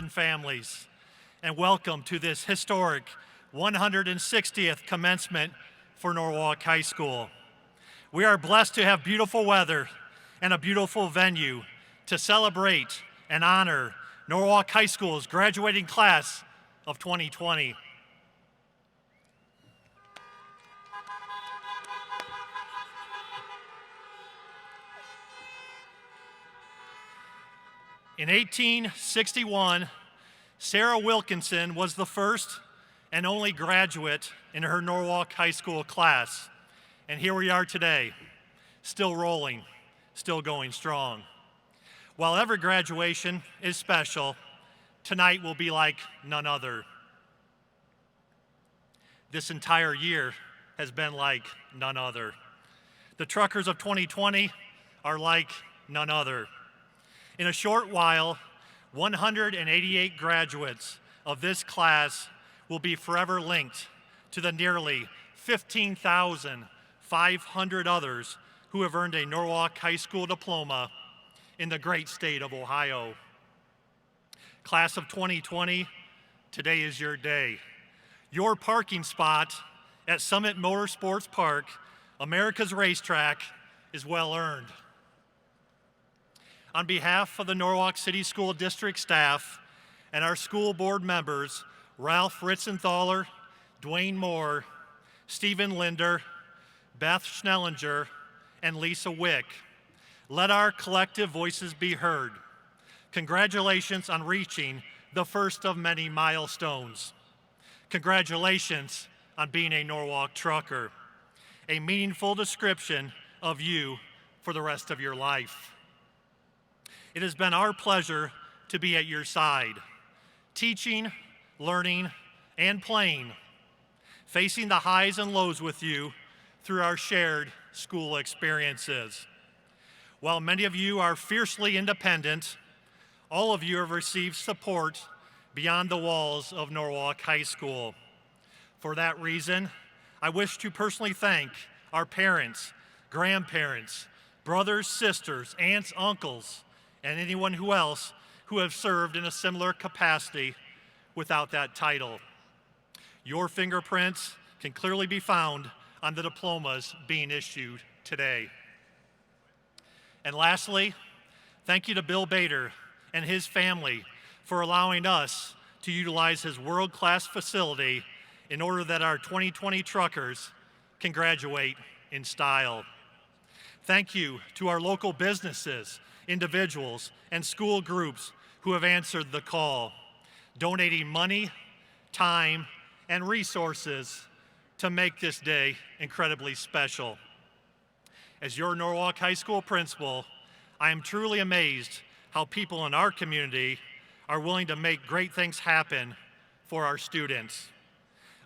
and families, and welcome to this historic 160th commencement for Norwalk High School. We are blessed to have beautiful weather and a beautiful venue to celebrate and honor Norwalk High School's graduating class of 2020. In 1861, Sarah Wilkinson was the first and only graduate in her Norwalk High School class. And here we are today, still rolling, still going strong. While every graduation is special, tonight will be like none other. This entire year has been like none other. The truckers of 2020 are like none other. In a short while, 188 graduates of this class will be forever linked to the nearly 15,500 others who have earned a Norwalk High School diploma in the great state of Ohio. Class of 2020, today is your day. Your parking spot at Summit Motorsports Park, America's racetrack, is well earned. On behalf of the Norwalk City School District staff and our school board members, Ralph Ritzenthaler, Dwayne Moore, Stephen Linder, Beth Schnellinger, and Lisa Wick, let our collective voices be heard. Congratulations on reaching the first of many milestones. Congratulations on being a Norwalk trucker, a meaningful description of you for the rest of your life. It has been our pleasure to be at your side, teaching, learning, and playing, facing the highs and lows with you through our shared school experiences. While many of you are fiercely independent, all of you have received support beyond the walls of Norwalk High School. For that reason, I wish to personally thank our parents, grandparents, brothers, sisters, aunts, uncles, and anyone else who have served in a similar capacity without that title. Your fingerprints can clearly be found on the diplomas being issued today. And lastly, thank you to Bill Bader and his family for allowing us to utilize his world-class facility in order that our 2020 truckers can graduate in style. Thank you to our local businesses, individuals, and school groups who have answered the call, donating money, time, and resources to make this day incredibly special. As your Norwalk High School principal, I am truly amazed how people in our community are willing to make great things happen for our students.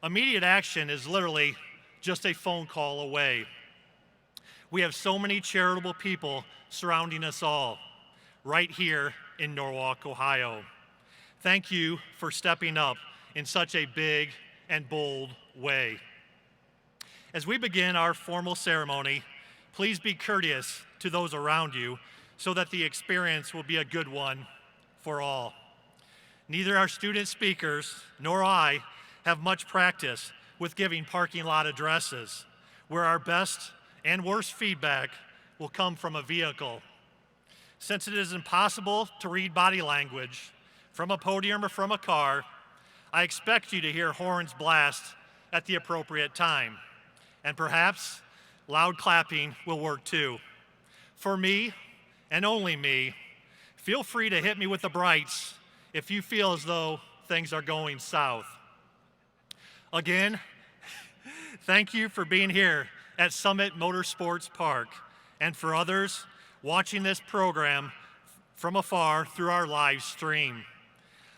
Immediate action is literally just a phone call away. We have so many charitable people surrounding us all, right here in Norwalk, Ohio. Thank you for stepping up in such a big and bold way. As we begin our formal ceremony, please be courteous to those around you so that the experience will be a good one for all. Neither our student speakers nor I have much practice with giving parking lot addresses, where our best and worst feedback will come from a vehicle. Since it is impossible to read body language from a podium or from a car, I expect you to hear horns blast at the appropriate time. And perhaps loud clapping will work too. For me, and only me, feel free to hit me with the brights if you feel as though things are going south. Again, thank you for being here at Summit Motorsports Park, and for others watching this program from afar through our live stream.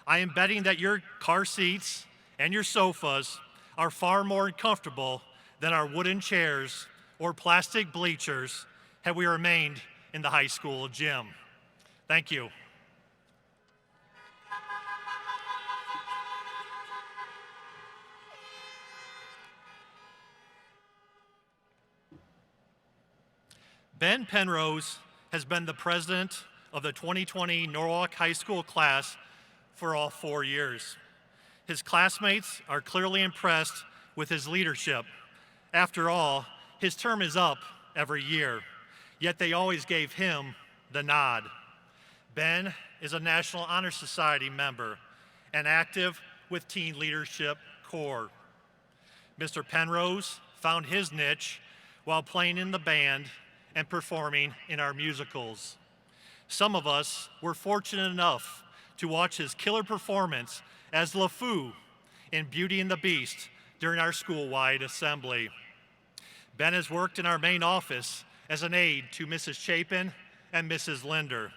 I am betting that your car seats and your sofas are far more comfortable than our wooden chairs or plastic bleachers had we remained in the high school gym. Thank you. Ben Penrose has been the president of the 2020 Norwalk High School class for all 4 years. His classmates are clearly impressed with his leadership. After all, his term is up every year, yet they always gave him the nod. Ben is a National Honor Society member and active with Teen Leadership Corps. Mr. Penrose found his niche while playing in the band and performing in our musicals. Some of us were fortunate enough to watch his killer performance as LeFou in Beauty and the Beast during our school-wide assembly. Ben has worked in our main office as an aide to Mrs. Chapin and Mrs. Linder,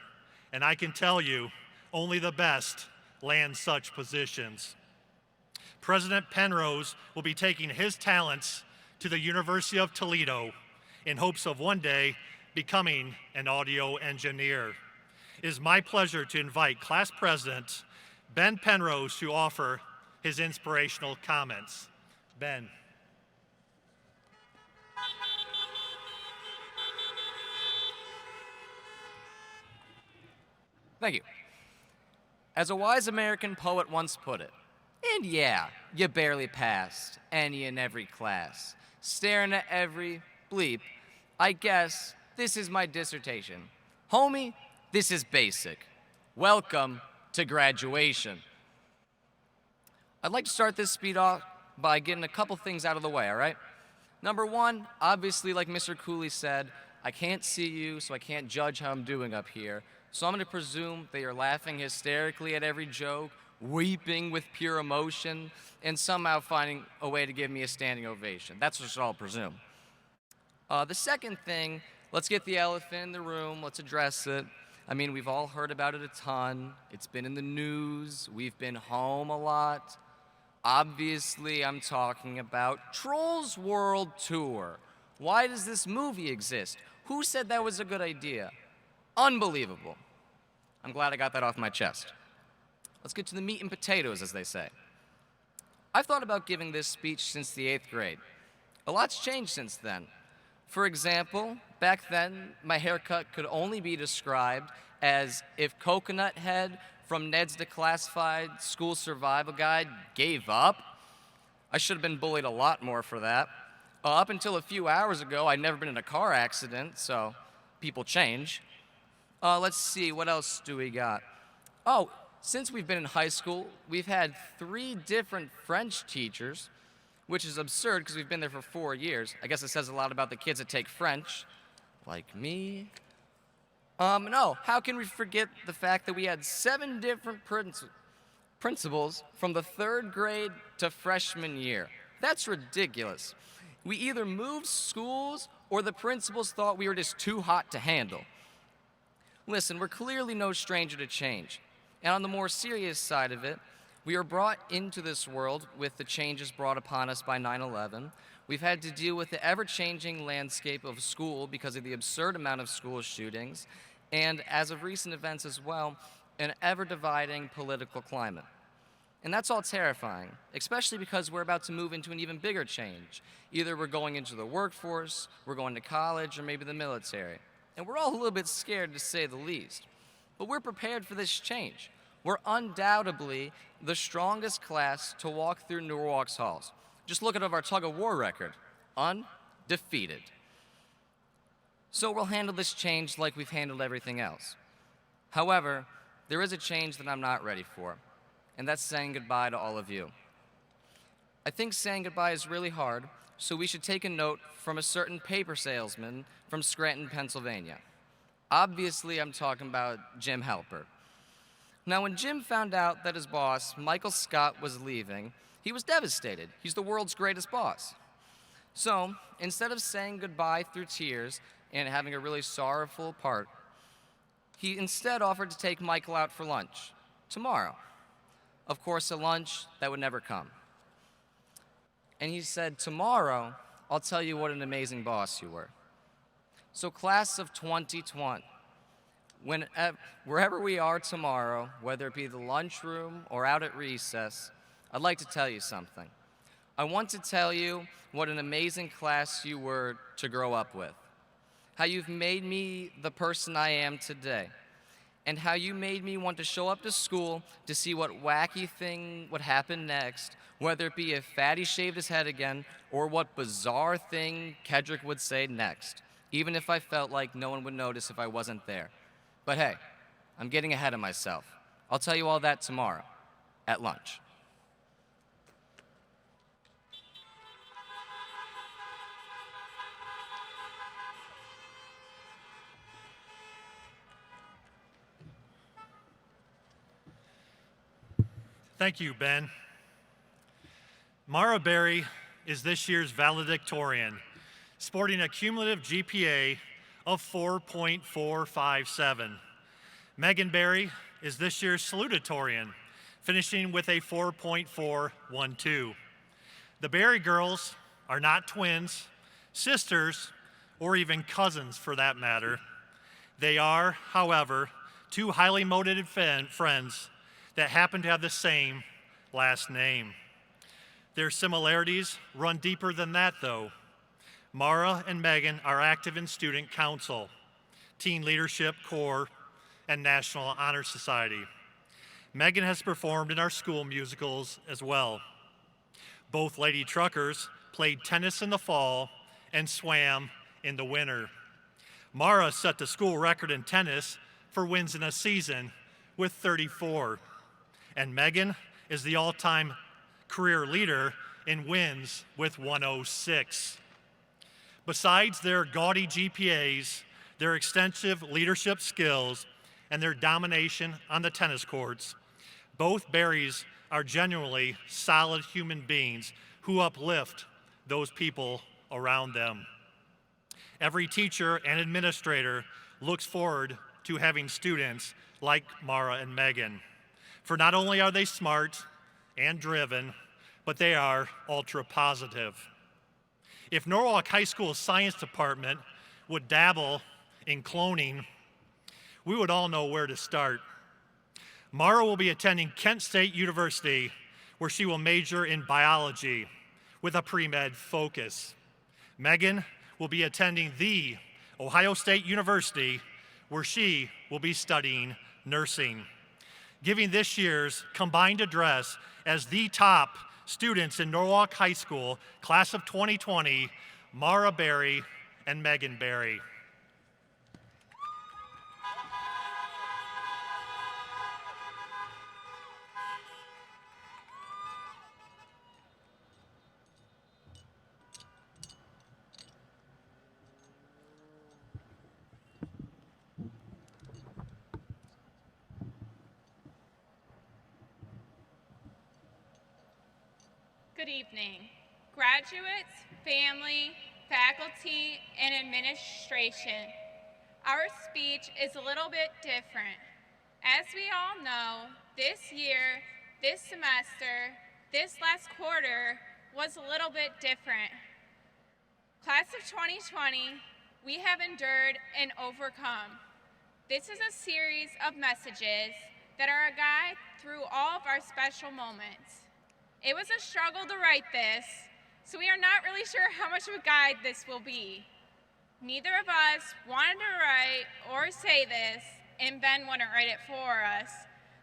and I can tell you, only the best land such positions. President Penrose will be taking his talents to the University of Toledo in hopes of one day becoming an audio engineer. It is my pleasure to invite Class President Ben Penrose to offer his inspirational comments. Ben. Thank you. As a wise American poet once put it, and yeah, you barely passed any and every class. Staring at every bleep, I guess this is my dissertation. Homie, this is basic. Welcome to graduation. I'd like to start this speech off by getting a couple things out of the way, all right? Number one, obviously, like Mr. Cooley said, I can't see you, so I can't judge how I'm doing up here. So I'm going to presume that you're laughing hysterically at every joke, weeping with pure emotion, and somehow finding a way to give me a standing ovation. That's what I'll presume. The second thing, let's get the elephant in the room, let's address it. I mean, we've all heard about it a ton. It's been in the news. We've been home a lot. Obviously, I'm talking about Trolls World Tour. Why does this movie exist? Who said that was a good idea? Unbelievable. I'm glad I got that off my chest. Let's get to the meat and potatoes, as they say. I've thought about giving this speech since the 8th grade. A lot's changed since then. For example, back then, my haircut could only be described as if Coconut Head from Ned's Declassified School Survival Guide gave up. I should have been bullied a lot more for that. Up until a few hours ago, I'd never been in a car accident, so people change. Let's see, what else do we got? Oh, since we've been in high school, we've had 3 different French teachers, which is absurd because we've been there for 4 years. I guess it says a lot about the kids that take French, like me. No, how can we forget the fact that we had 7 different principals from the 3rd grade to freshman year? That's ridiculous. We either moved schools or the principals thought we were just too hot to handle. Listen, we're clearly no stranger to change. And on the more serious side of it, we are brought into this world with the changes brought upon us by 9/11. We've had to deal with the ever-changing landscape of school because of the absurd amount of school shootings, and as of recent events as well, an ever-dividing political climate. And that's all terrifying, especially because we're about to move into an even bigger change. Either we're going into the workforce, we're going to college, or maybe the military. And we're all a little bit scared, to say the least. But we're prepared for this change. We're undoubtedly the strongest class to walk through Norwalk's halls. Just look at our tug-of-war record. Undefeated. So we'll handle this change like we've handled everything else. However, there is a change that I'm not ready for, and that's saying goodbye to all of you. I think saying goodbye is really hard, so we should take a note from a certain paper salesman from Scranton, Pennsylvania. Obviously, I'm talking about Jim Halpert. Now, when Jim found out that his boss, Michael Scott, was leaving, he was devastated. He's the world's greatest boss. So, instead of saying goodbye through tears and having a really sorrowful part, he instead offered to take Michael out for lunch tomorrow. Of course, a lunch that would never come. And he said, tomorrow, I'll tell you what an amazing boss you were. So class of 2020, wherever we are tomorrow, whether it be the lunchroom or out at recess, I'd like to tell you something. I want to tell you what an amazing class you were to grow up with, how you've made me the person I am today, and how you made me want to show up to school to see what wacky thing would happen next, whether it be if Fatty shaved his head again or what bizarre thing Kedrick would say next, even if I felt like no one would notice if I wasn't there. But hey, I'm getting ahead of myself. I'll tell you all that tomorrow, at lunch. Thank you, Ben. Mara Berry is this year's valedictorian, sporting a cumulative GPA of 4.457. Megan Berry is this year's salutatorian, finishing with a 4.412. The Berry girls are not twins, sisters, or even cousins for that matter. They are, however, two highly motivated friends that happen to have the same last name. Their similarities run deeper than that, though. Mara and Megan are active in student council, teen leadership corps, and National Honor Society. Megan has performed in our school musicals as well. Both Lady Truckers played tennis in the fall and swam in the winter. Mara set the school record in tennis for wins in a season with 34. And Megan is the all-time career leader in wins with 106. Besides their gaudy GPAs, their extensive leadership skills, and their domination on the tennis courts, both Berries are genuinely solid human beings who uplift those people around them. Every teacher and administrator looks forward to having students like Mara and Megan. For not only are they smart and driven, but they are ultra positive. If Norwalk High School's science department would dabble in cloning, we would all know where to start. Mara will be attending Kent State University, where she will major in biology with a pre-med focus. Megan will be attending the Ohio State University, where she will be studying nursing, giving this year's combined address as the top students in Norwalk High School, class of 2020, Mara Berry and Megan Berry. Good evening, graduates, family, faculty, and administration. Our speech is a little bit different. As we all know, this year, this semester, this last quarter was a little bit different. Class of 2020, we have endured and overcome. This is a series of messages that are a guide through all of our special moments. It was a struggle to write this, so we are not really sure how much of a guide this will be. Neither of us wanted to write or say this, and Ben wouldn't write it for us.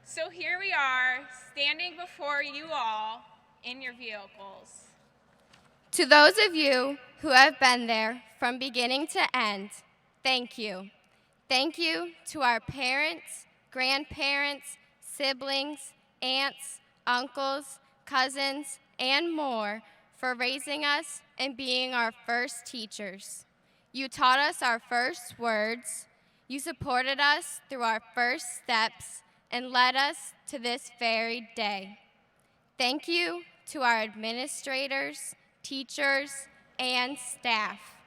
So here we are, standing before you all in your vehicles. To those of you who have been there from beginning to end, thank you. Thank you to our parents, grandparents, siblings, aunts, uncles, cousins, and more for raising us and being our first teachers. You taught us our first words, you supported us through our first steps, and led us to this very day. Thank you to our administrators, teachers, and staff.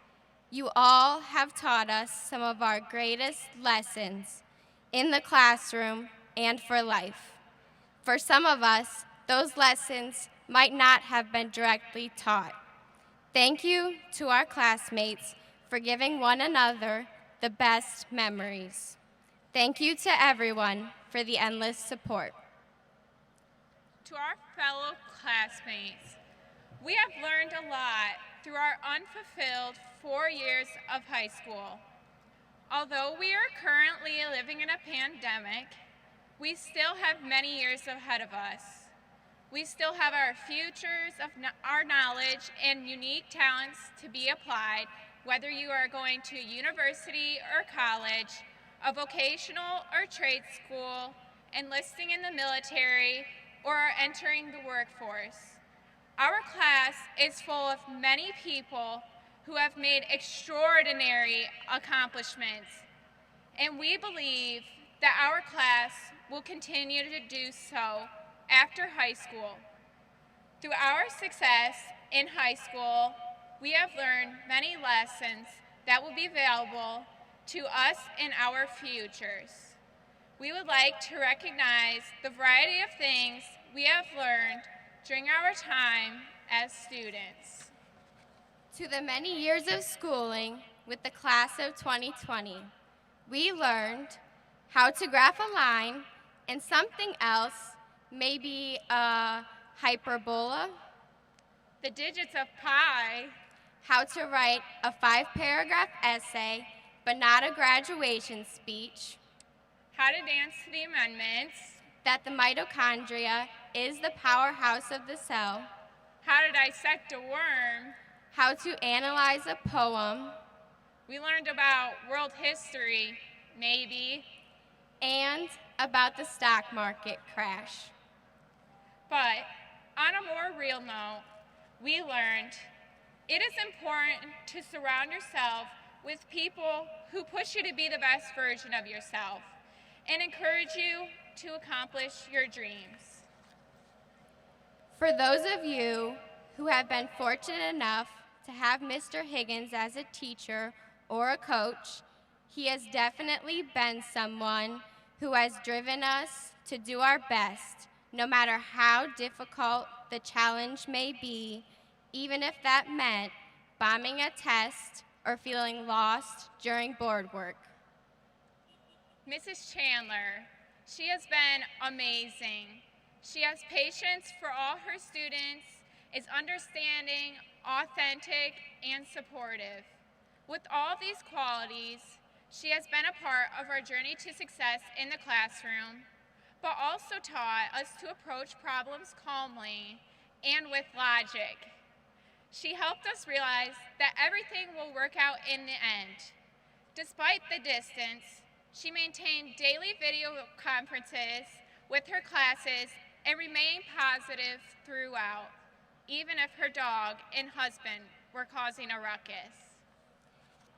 You all have taught us some of our greatest lessons in the classroom and for life. For some of us, those lessons might not have been directly taught. Thank you to our classmates for giving one another the best memories. Thank you to everyone for the endless support. To our fellow classmates, we have learned a lot through our unfulfilled 4 years of high school. Although we are currently living in a pandemic, we still have many years ahead of us. We still have our futures of our knowledge and unique talents to be applied, whether you are going to university or college, a vocational or trade school, enlisting in the military, or are entering the workforce. Our class is full of many people who have made extraordinary accomplishments, and we believe that our class will continue to do so after high school. Through our success in high school, we have learned many lessons that will be valuable to us in our futures. We would like to recognize the variety of things we have learned during our time as students. To the many years of schooling with the class of 2020, we learned how to graph a line and something else, maybe a hyperbola, The digits of pi, how to write a 5-paragraph essay, but not a graduation speech, how to dance to the amendments, that the mitochondria is the powerhouse of the cell, how to dissect a worm. how to analyze a poem, We learned about world history, maybe, and about the stock market crash. but on a more real note, we learned it is important to surround yourself with people who push you to be the best version of yourself and encourage you to accomplish your dreams. For those of you who have been fortunate enough to have Mr. Higgins as a teacher or a coach, he has definitely been someone who has driven us to do our best, no matter how difficult the challenge may be, even if that meant bombing a test or feeling lost during board work. Mrs. Chandler, she has been amazing. She has patience for all her students, is understanding, authentic, and supportive. With all these qualities, she has been a part of our journey to success in the classroom, but also taught us to approach problems calmly and with logic. She helped us realize that everything will work out in the end. Despite the distance, she maintained daily video conferences with her classes and remained positive throughout, even if her dog and husband were causing a ruckus.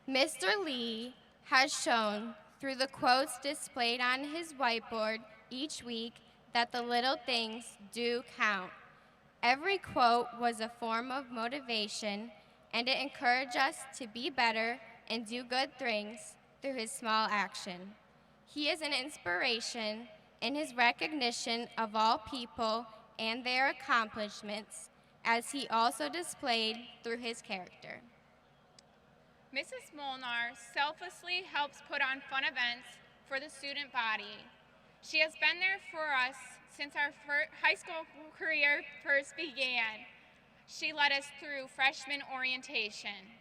Mr. Lee has shown through the quotes displayed on his whiteboard each week that the little things do count. Every quote was a form of motivation, and it encouraged us to be better and do good things through his small action. He is an inspiration in his recognition of all people and their accomplishments, as he also displayed through his character. Mrs. Molnar selflessly helps put on fun events for the student body. She has been there for us since our high school career first began. She led us through freshman orientation.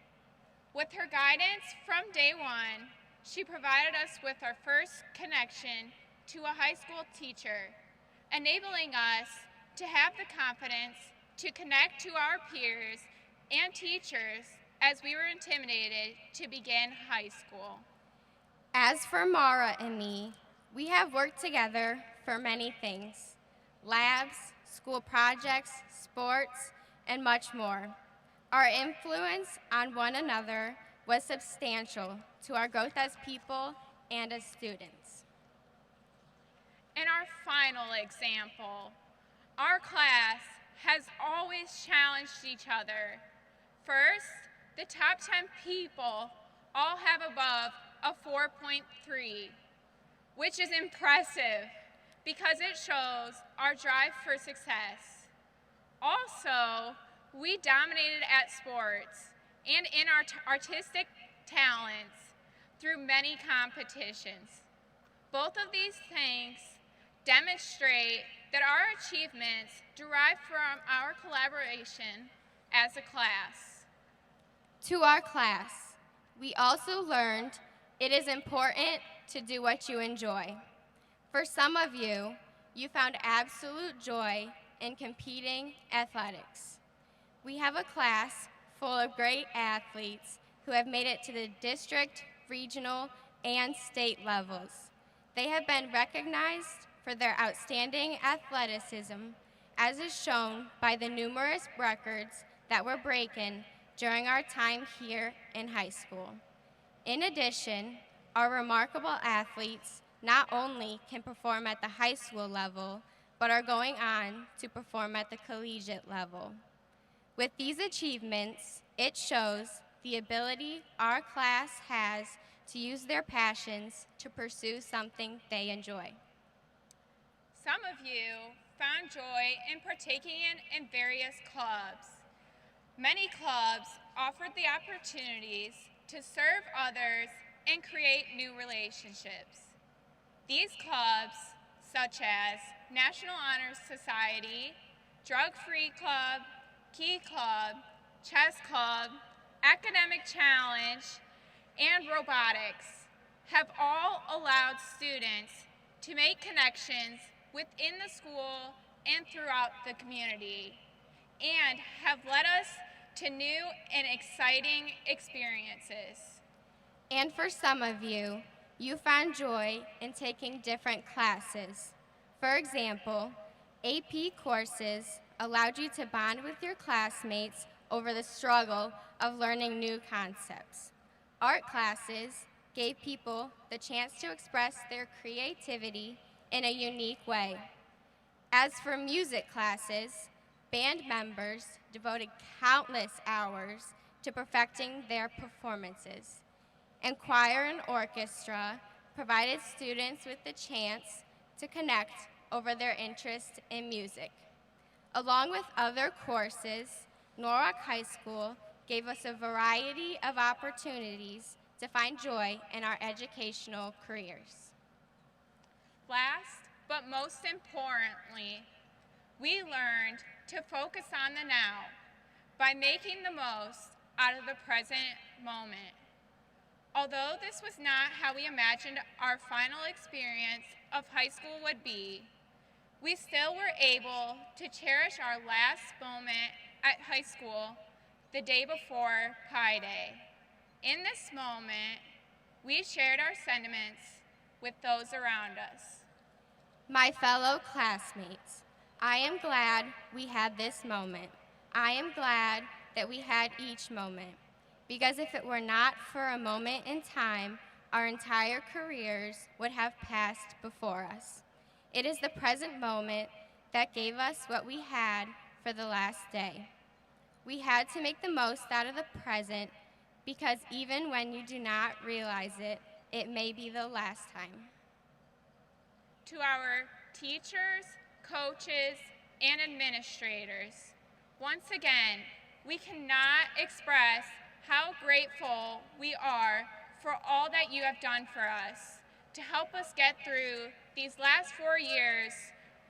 With her guidance from day one, she provided us with our first connection to a high school teacher, enabling us to have the confidence to connect to our peers and teachers as we were intimidated to begin high school. As for Mara and me, we have worked together for many things: labs, school projects, sports, and much more. Our influence on one another was substantial to our growth as people and as students. In our final example, our class has always challenged each other. First, the top 10 people all have above a 4.3, which is impressive because it shows our drive for success. Also, we dominated at sports and in our artistic talents through many competitions. Both of these things demonstrate that our achievements derive from our collaboration as a class. To our class, we also learned It is important to do what you enjoy. For some of you, you found absolute joy in competing athletics. We have a class full of great athletes who have made it to the district, regional, and state levels. They have been recognized for their outstanding athleticism, as is shown by the numerous records that were broken during our time here in high school. In addition, our remarkable athletes not only can perform at the high school level, but are going on to perform at the collegiate level. With these achievements, it shows the ability our class has to use their passions to pursue something they enjoy. Some of you found joy in partaking in various clubs. Many clubs offered the opportunities to serve others and create new relationships. These clubs, such as National Honor Society, Drug-Free Club, Key Club, Chess Club, Academic Challenge, and Robotics, have all allowed students to make connections within the school and throughout the community, and have led us to new and exciting experiences. And for some of you, you found joy in taking different classes. For example, AP courses allowed you to bond with your classmates over the struggle of learning new concepts. Art classes gave people the chance to express their creativity in a unique way. As for music classes, band members devoted countless hours to perfecting their performances. And choir and orchestra provided students with the chance to connect over their interest in music. Along with other courses, Norwalk High School gave us a variety of opportunities to find joy in our educational careers. Last, but most importantly, we learned to focus on the now by making the most out of the present moment. Although this was not how we imagined our final experience of high school would be, we still were able to cherish our last moment at high school the day before Pi Day. In this moment, we shared our sentiments with those around us. My fellow classmates, I am glad we had this moment. I am glad that we had each moment, because if it were not for a moment in time, our entire careers would have passed before us. It is the present moment that gave us what we had for the last day. We had to make the most out of the present, because even when you do not realize it, it may be the last time. To our teachers, coaches, and administrators, once again, we cannot express how grateful we are for all that you have done for us to help us get through these last 4 years,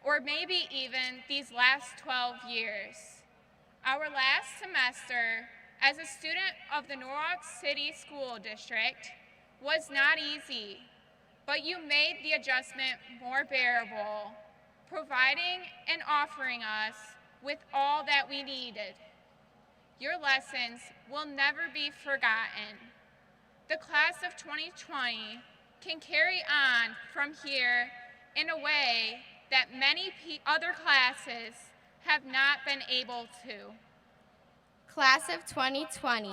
or maybe even these last 12 years. Our last semester as a student of the Norwalk City School District was not easy, but you made the adjustment more bearable, providing and offering us with all that we needed. Your lessons will never be forgotten. The class of 2020 can carry on from here in a way that many other classes have not been able to. Class of 2020,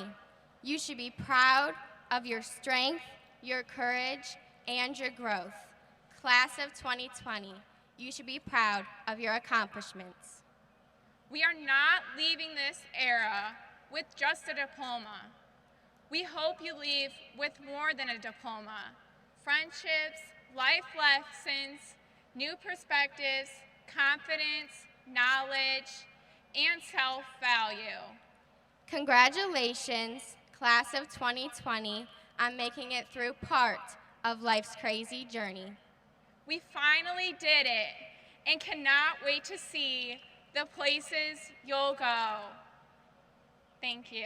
you should be proud of your strength, your courage, and your growth. Class of 2020, you should be proud of your accomplishments. We are not leaving this era with just a diploma. We hope you leave with more than a diploma. Friendships, life lessons, new perspectives, confidence, knowledge, and self-value. Congratulations, class of 2020, on making it through part of life's crazy journey. We finally did it and cannot wait to see the places you'll go. Thank you.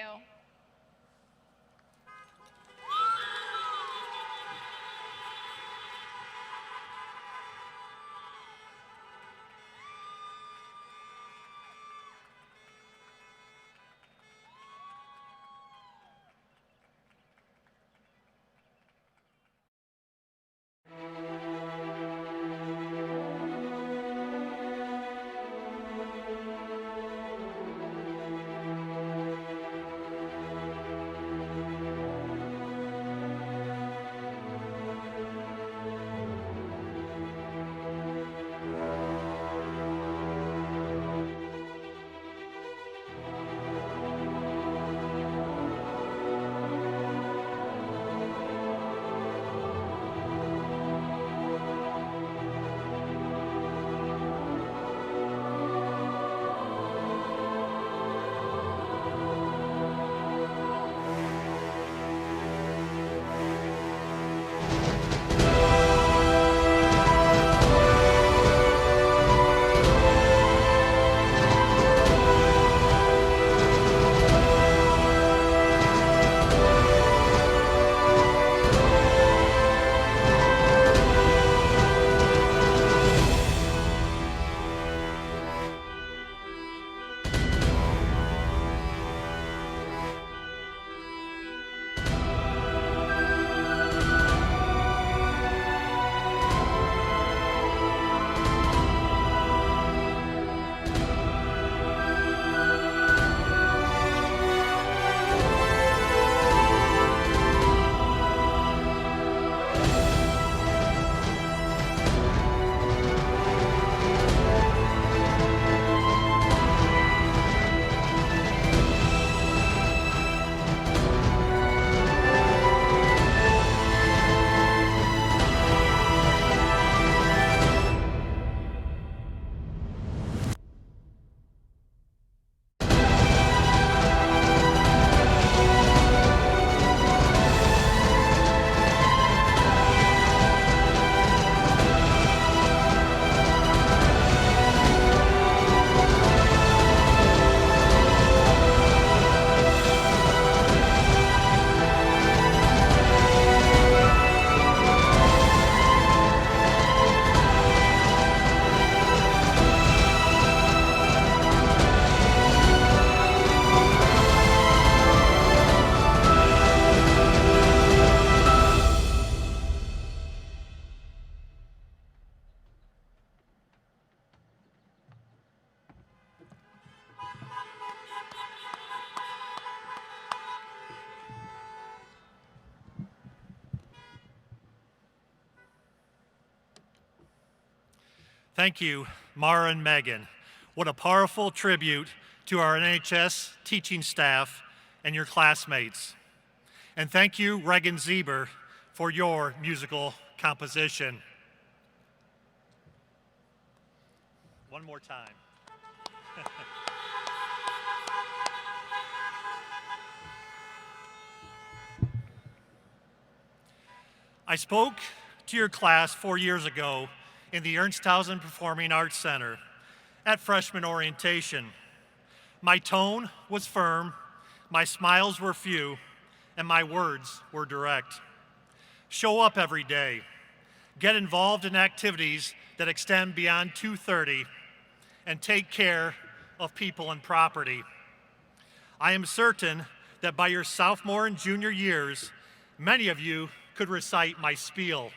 Thank you, Mara and Megan. What a powerful tribute to our NHS teaching staff and your classmates. And thank you, Regan Zieber, for your musical composition. One more time. I spoke to your class 4 years ago in the Ernsthausen Performing Arts Center at freshman orientation. My tone was firm, my smiles were few, and my words were direct. Show up every day. Get involved in activities that extend beyond 2:30, and take care of people and property. I am certain that by your sophomore and junior years, many of you could recite my spiel.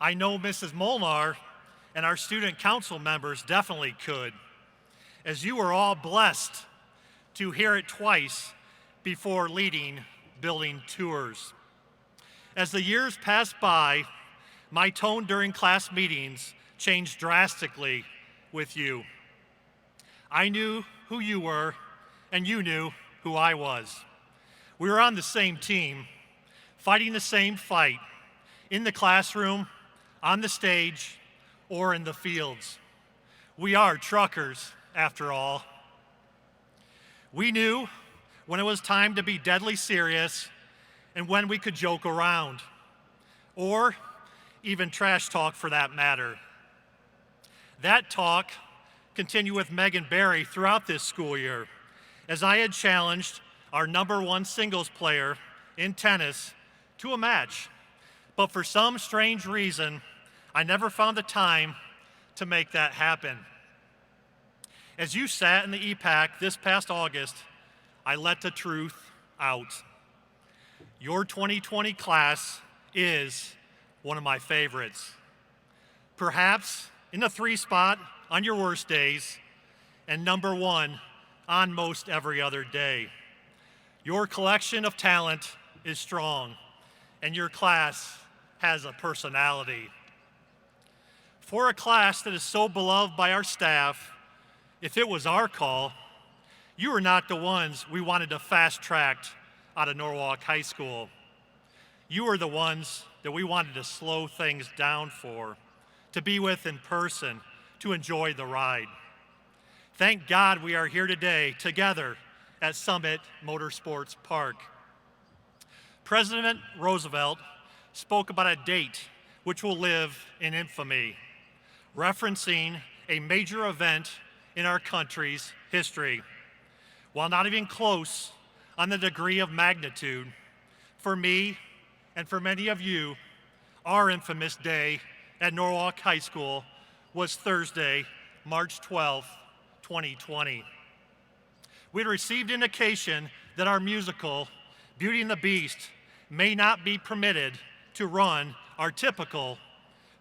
I know Mrs. Molnar and our student council members definitely could, as you were all blessed to hear it twice before leading building tours. As the years passed by, my tone during class meetings changed drastically with you. I knew who you were, and you knew who I was. We were on the same team, fighting the same fight, in the classroom, on the stage, or in the fields. We are truckers, after all. We knew when it was time to be deadly serious and when we could joke around, or even trash talk for that matter. That talk continued with Megan Barry throughout this school year, as I had challenged our #1 singles player in tennis to a match. But for some strange reason, I never found the time to make that happen. As you sat in the EPAC this past August, I let the truth out. Your 2020 class is one of my favorites. Perhaps in the 3 spot on your worst days, and #1 on most every other day. Your collection of talent is strong, and your class has a personality. For a class that is so beloved by our staff, if it was our call, you are not the ones we wanted to fast-track out of Norwalk High School. You are the ones that we wanted to slow things down for, to be with in person, to enjoy the ride. Thank God we are here today together at Summit Motorsports Park. President Roosevelt spoke about a date which will live in infamy, referencing a major event in our country's history. While not even close on the degree of magnitude, for me and for many of you, our infamous day at Norwalk High School was Thursday, March 12th, 2020. We had received indication that our musical, Beauty and the Beast, may not be permitted to run our typical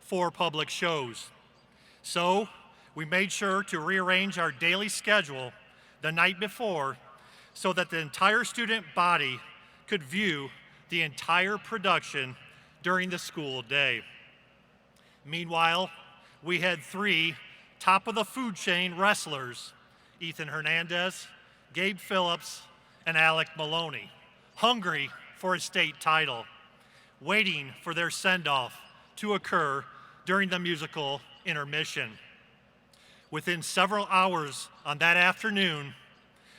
4 public shows. So we made sure to rearrange our daily schedule the night before so that the entire student body could view the entire production during the school day. Meanwhile, we had 3 top of the food chain wrestlers, Ethan Hernandez, Gabe Phillips, and Alec Maloney, hungry for a state title, waiting for their send-off to occur during the musical intermission. Within several hours on that afternoon,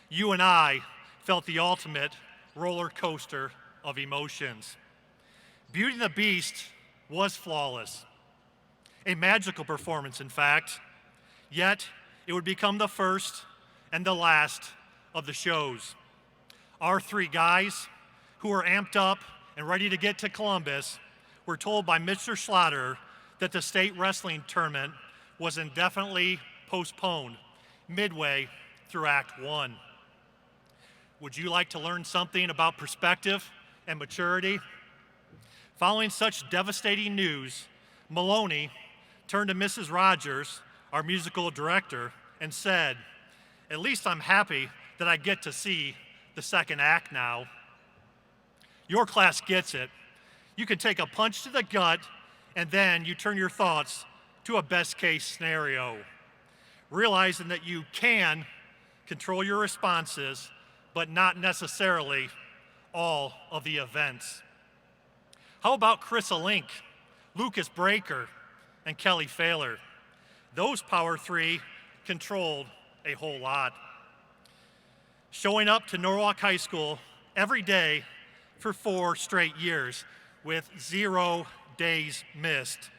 you and I felt the ultimate roller coaster of emotions. Beauty and the Beast was flawless, a magical performance, in fact, yet it would become the first and the last of the shows. Our 3 guys, who were amped up and ready to get to Columbus, were told by Mr. Schlatter that the state wrestling tournament was indefinitely postponed midway through Act 1. Would you like to learn something about perspective and maturity? Following such devastating news, Maloney turned to Mrs. Rogers, our musical director, and said, "At least I'm happy that I get to see the second act now." Your class gets it. You can take a punch to the gut, and then you turn your thoughts to a best case scenario, realizing that you can control your responses, but not necessarily all of the events. How about Chrissa Link, Lucas Breaker, and Kelly Failer? Those Power Three controlled a whole lot. Showing up to Norwalk High School every day for 4 straight years with 0 days missed.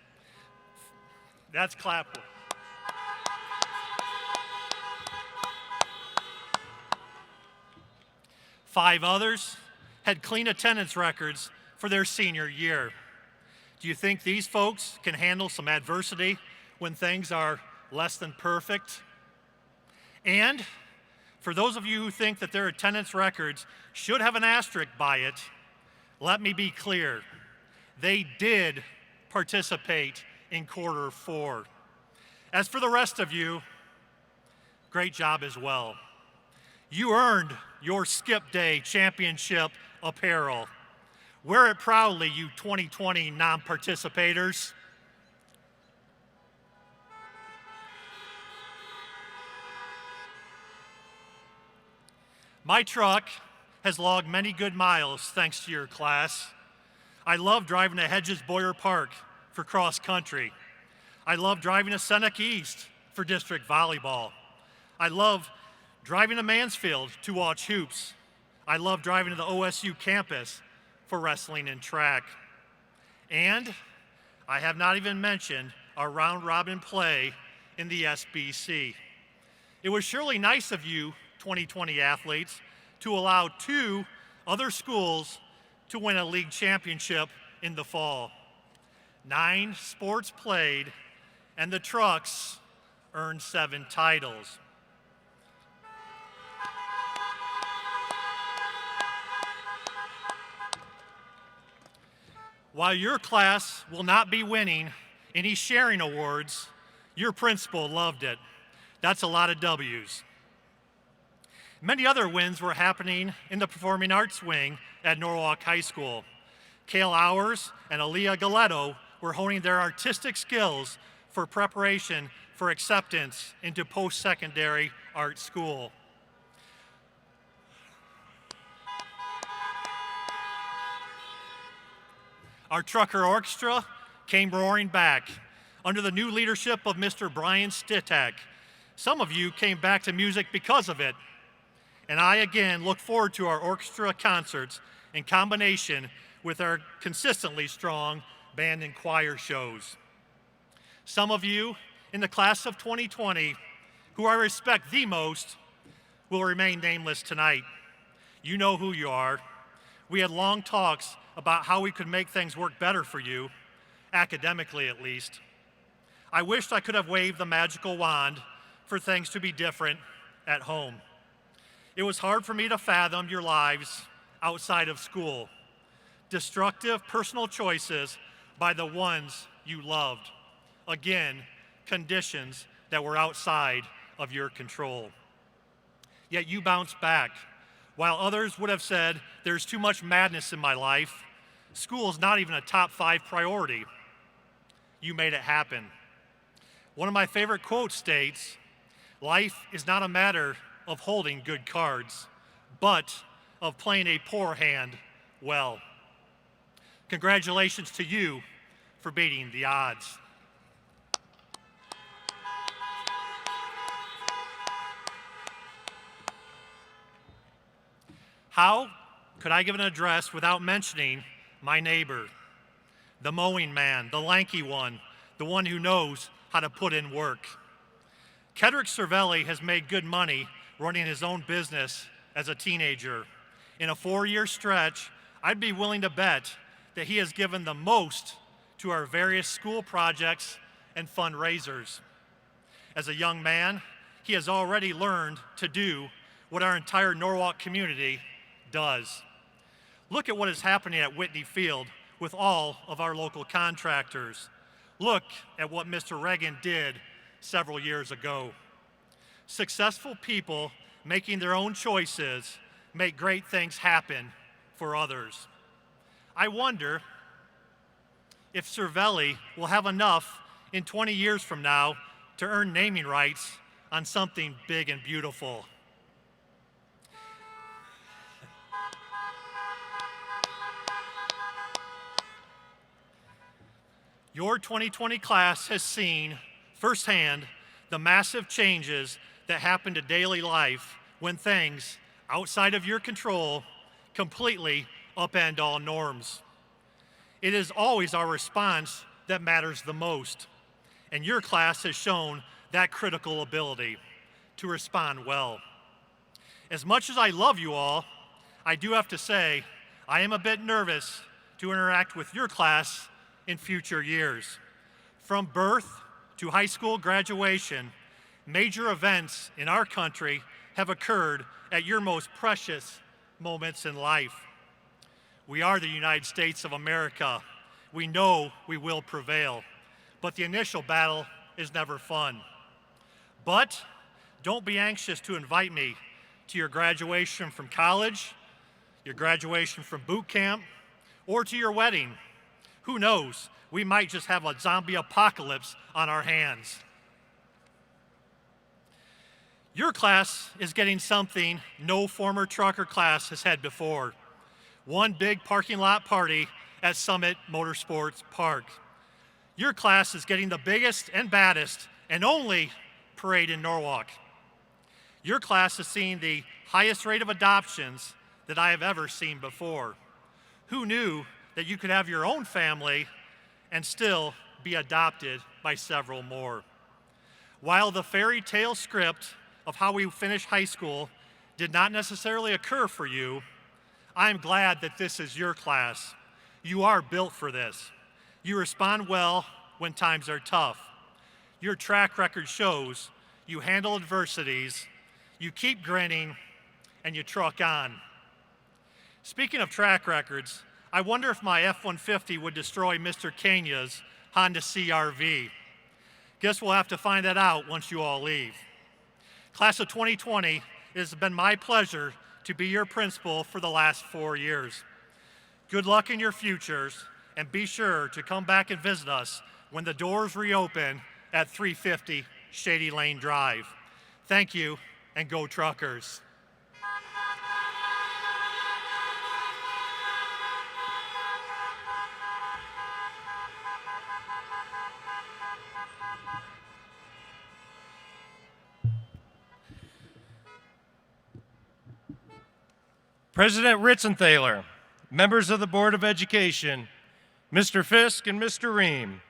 That's clapable. Five others had clean attendance records for their senior year. Do you think these folks can handle some adversity when things are less than perfect? And for those of you who think that their attendance records should have an asterisk by it, let me be clear. They did participate in quarter 4. As for the rest of you, great job as well. You earned your Skip Day Championship apparel. Wear it proudly, you 2020 non-participators. My truck has logged many good miles thanks to your class. I love driving to Hedges Boyer Park for cross country. I love driving to Seneca East for district volleyball. I love driving to Mansfield to watch hoops. I love driving to the OSU campus for wrestling and track. And I have not even mentioned our round robin play in the SBC. It was surely nice of you 2020 athletes to allow 2 other schools to win a league championship in the fall. 9 sports played, and the Trucks earned 7 titles. While your class will not be winning any sharing awards, your principal loved it. That's a lot of W's. Many other wins were happening in the performing arts wing at Norwalk High School. Kale Hours and Aaliyah Galetto were honing their artistic skills for preparation for acceptance into post-secondary art school. Our trucker orchestra came roaring back under the new leadership of Mr. Brian Stitak. Some of you came back to music because of it. And I again look forward to our orchestra concerts in combination with our consistently strong band and choir shows. Some of you in the class of 2020, who I respect the most, will remain nameless tonight. You know who you are. We had long talks about how we could make things work better for you, academically at least. I wished I could have waved the magical wand for things to be different at home. It was hard for me to fathom your lives outside of school. Destructive personal choices by the ones you loved. Again, conditions that were outside of your control. Yet you bounced back. While others would have said, there's too much madness in my life, school is not even a top 5 priority. You made it happen. One of my favorite quotes states, life is not a matter of holding good cards, but of playing a poor hand well. Congratulations to you for beating the odds. How could I give an address without mentioning my neighbor, the mowing man, the lanky one, the one who knows how to put in work? Kedrick Cervelli has made good money running his own business as a teenager. In a 4-year stretch, I'd be willing to bet that he has given the most to our various school projects and fundraisers. As a young man, he has already learned to do what our entire Norwalk community does. Look at what is happening at Whitney Field with all of our local contractors. Look at what Mr. Reagan did several years ago. Successful people making their own choices make great things happen for others. I wonder if Cervelli will have enough in 20 years from now to earn naming rights on something big and beautiful. Your 2020 class has seen firsthand the massive changes that happen to daily life when things outside of your control completely upend all norms. It is always our response that matters the most, and your class has shown that critical ability to respond well. As much as I love you all, I do have to say I am a bit nervous to interact with your class in future years. From birth to high school graduation, major events in our country have occurred at your most precious moments in life. We are the United States of America. We know we will prevail, but the initial battle is never fun. But don't be anxious to invite me to your graduation from college, your graduation from boot camp, or to your wedding. Who knows? We might just have a zombie apocalypse on our hands. Your class is getting something no former trucker class has had before. One big parking lot party at Summit Motorsports Park. Your class is getting the biggest and baddest and only parade in Norwalk. Your class is seeing the highest rate of adoptions that I have ever seen before. Who knew that you could have your own family and still be adopted by several more? While the fairy tale script of how we finish high school did not necessarily occur for you, I'm glad that this is your class. You are built for this. You respond well when times are tough. Your track record shows you handle adversities, you keep grinning, and you truck on. Speaking of track records, I wonder if my F-150 would destroy Mr. Kenya's Honda CR-V. Guess we'll have to find that out once you all leave. Class of 2020, it has been my pleasure to be your principal for the last 4 years. Good luck in your futures, and be sure to come back and visit us when the doors reopen at 350 Shady Lane Drive. Thank you, and go Truckers. President Ritzenthaler, members of the Board of Education, Mr. Fisk and Mr. Ream,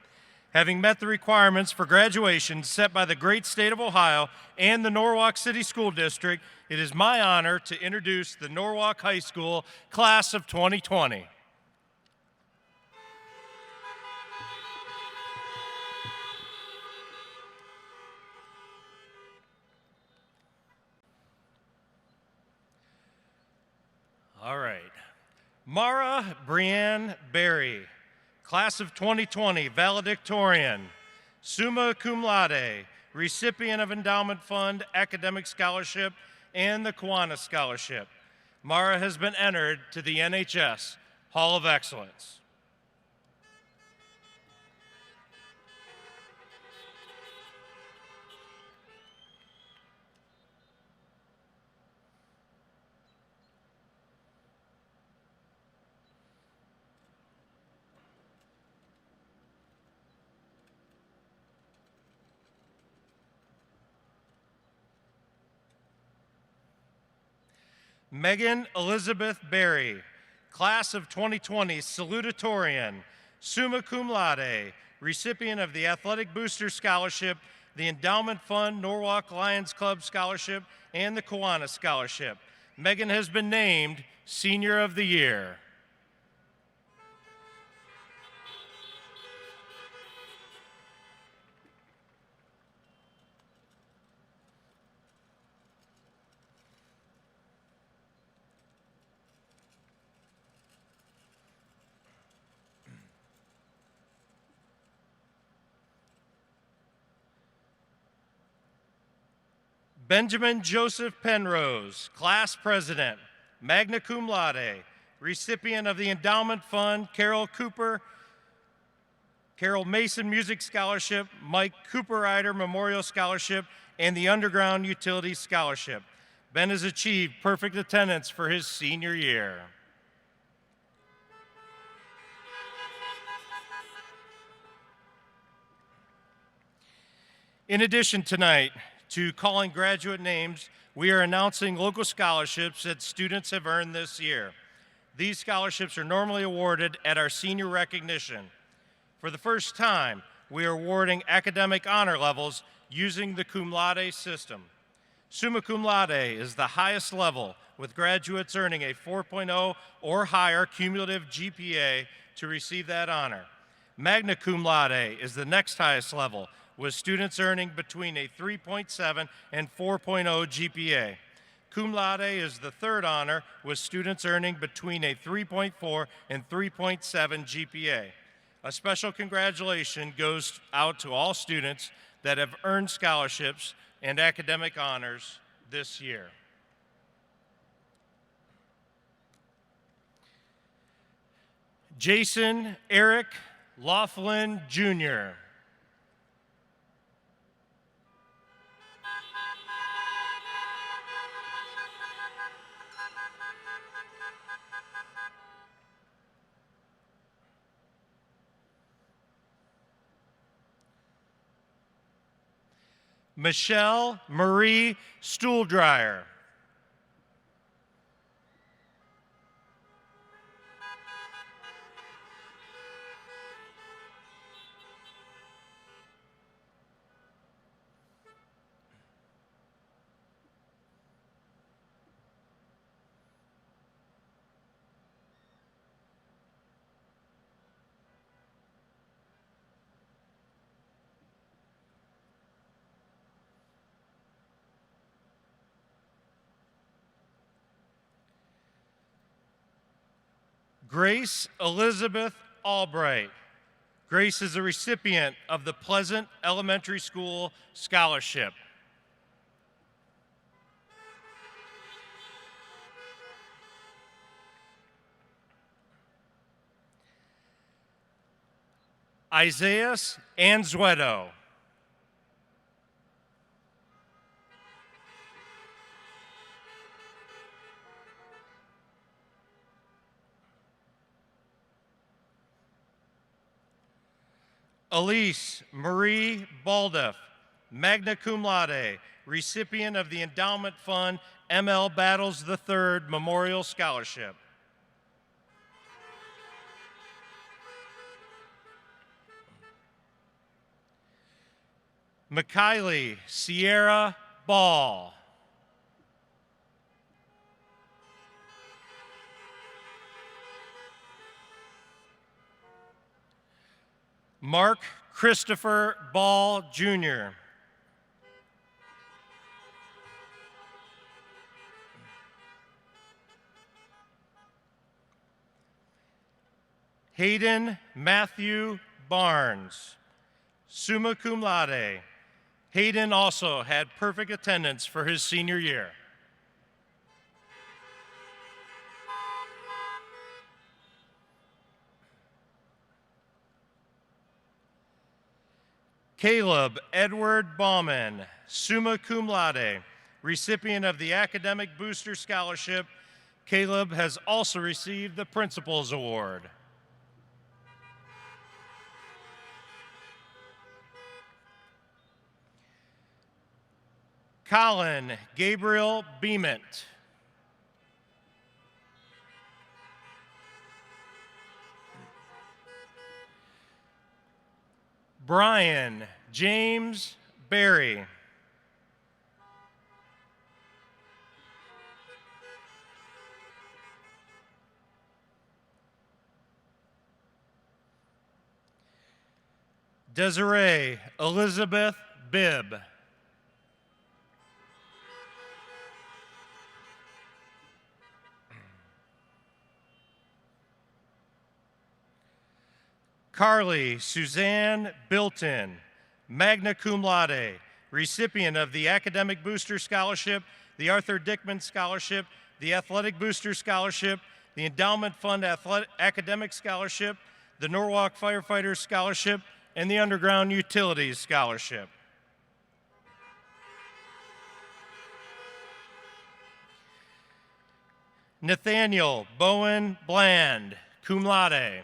having met the requirements for graduation set by the great state of Ohio and the Norwalk City School District, it is my honor to introduce the Norwalk High School Class of 2020. All right. Mara Brianne Berry, Class of 2020, Valedictorian, summa cum laude, recipient of Endowment Fund, Academic Scholarship, and the Kiwanis Scholarship. Mara has been entered to the NHS Hall of Excellence. Megan Elizabeth Berry, Class of 2020, Salutatorian, summa cum laude, recipient of the Athletic Booster Scholarship, the Endowment Fund Norwalk Lions Club Scholarship, and the Kiwanis Scholarship. Megan has been named Senior of the Year. Benjamin Joseph Penrose, Class President, magna cum laude, recipient of the Endowment Fund Carol Cooper Carol Mason Music Scholarship, Mike Cooper Ryder Memorial Scholarship, and the Underground Utilities Scholarship. Ben has achieved perfect attendance for his senior year. In addition tonight to calling graduate names, we are announcing local scholarships that students have earned this year. These scholarships are normally awarded at our senior recognition. For the first time, we are awarding academic honor levels using the cum laude system. Summa cum laude is the highest level, with graduates earning a 4.0 or higher cumulative GPA to receive that honor. Magna cum laude is the next highest level, with students earning between a 3.7 and 4.0 GPA. Cum laude is the third honor, with students earning between a 3.4 and 3.7 GPA. A special congratulations goes out to all students that have earned scholarships and academic honors this year. Jason Eric Laughlin, Jr. Michelle Marie Stuhldreyer. Grace Elizabeth Albright. Grace is a recipient of the Pleasant Elementary School Scholarship. Isaias Anzueto. Elise Marie Baldoff, magna cum laude, recipient of the Endowment Fund M.L. Battles III Memorial Scholarship. McKaylee Sierra Ball. Mark Christopher Ball, Jr. Hayden Matthew Barnes, summa cum laude. Hayden also had perfect attendance for his senior year. Caleb Edward Bauman, summa cum laude, recipient of the Academic Booster Scholarship. Caleb has also received the Principal's Award. Colin Gabriel Beament. Brian James Berry. Desiree Elizabeth Bibb. Carly Suzanne Bilton, magna cum laude, recipient of the Academic Booster Scholarship, the Arthur Dickman Scholarship, the Athletic Booster Scholarship, the Endowment Fund Academic Scholarship, the Norwalk Firefighters Scholarship, and the Underground Utilities Scholarship. Nathaniel Bowen Bland, cum laude.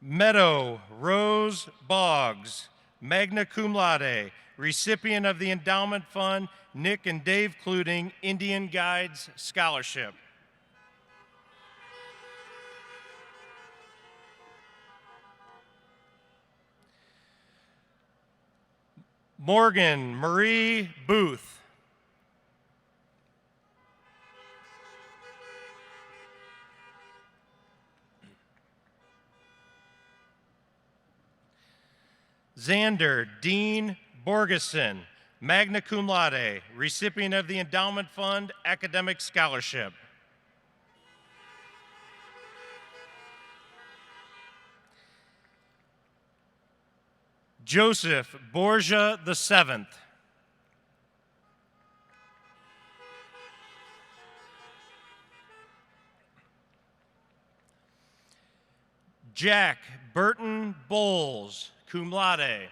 Meadow Rose Boggs, magna cum laude, recipient of the Endowment Fund Nick and Dave Cluding Indian Guides Scholarship. Morgan Marie Booth. Xander Dean Borgeson, magna cum laude, recipient of the Endowment Fund Academic Scholarship. Joseph Borgia VII. Jack Burton Bowles, cum laude.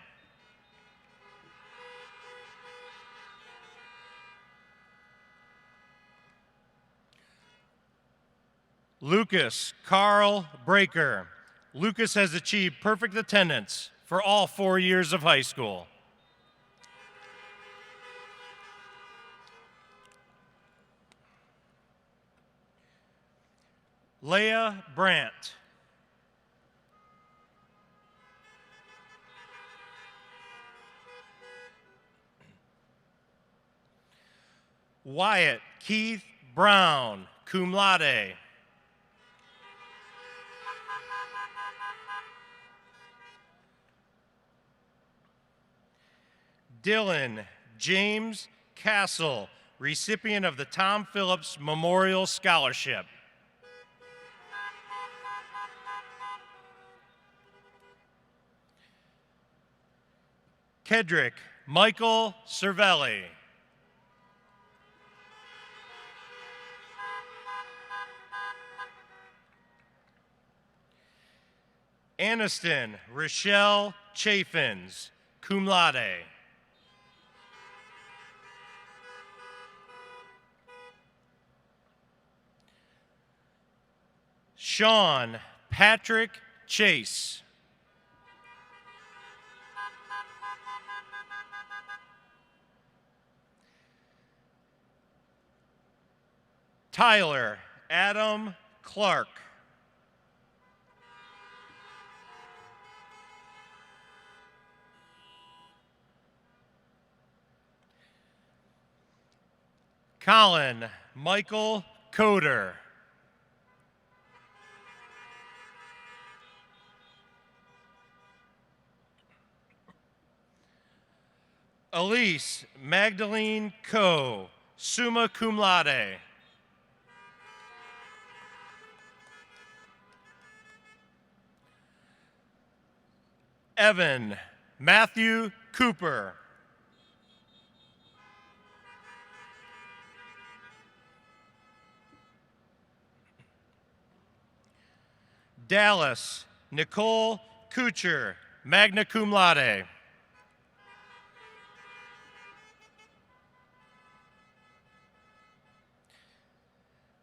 Lucas Carl Breaker. Lucas has achieved perfect attendance for all 4 years of high school. Leah Brandt. Wyatt Keith Brown, cum laude. Dylan James Castle, recipient of the Tom Phillips Memorial Scholarship. Kedrick Michael Cervelli. Aniston Rochelle Chaffins, cum laude. Sean Patrick Chase. Tyler Adam Clark. Colin Michael Coder. Elise Magdalene Coe, summa cum laude. Evan Matthew Cooper. Dallas Nicole Kucher, magna cum laude.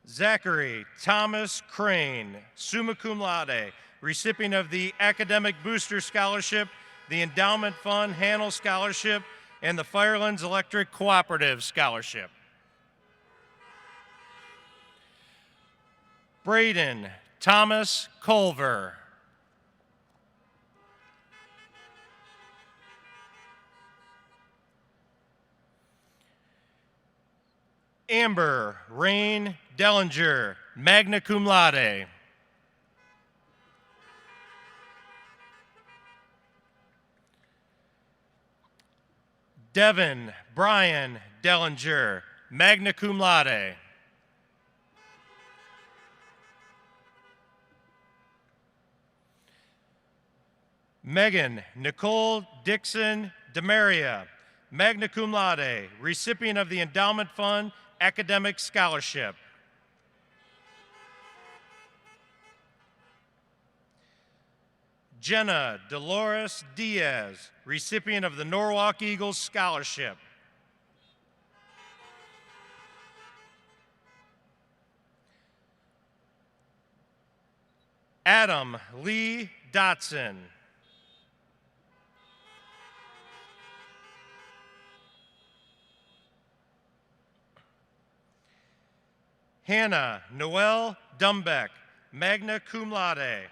Zachary Thomas Crane, summa cum laude, recipient of the Academic Booster Scholarship, the Endowment Fund Hanel Scholarship, and the Firelands Electric Cooperative Scholarship. Braden Thomas Culver. Amber Rain Dellinger, magna cum laude. Devin Brian Dellinger, magna cum laude. Megan Nicole Dixon Demaria, magna cum laude, recipient of the Endowment Fund Academic Scholarship. Jenna Dolores Diaz, recipient of the Norwalk Eagles Scholarship. Adam Lee Dotson. Hannah Noelle Dumbeck, magna cum laude.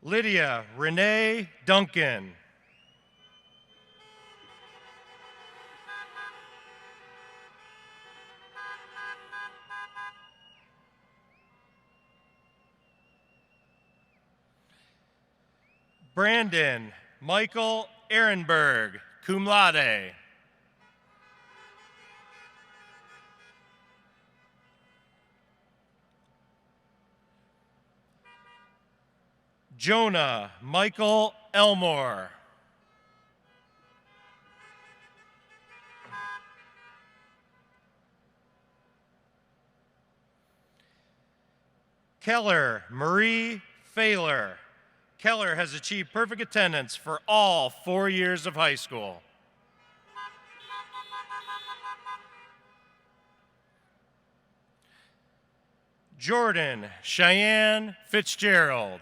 Lydia Renee Duncan. Brandon Michael Ehrenberg, cum laude. Jonah Michael Elmore. Keller Marie Failer. Keller has achieved perfect attendance for all 4 years of high school. Jordan Cheyenne Fitzgerald.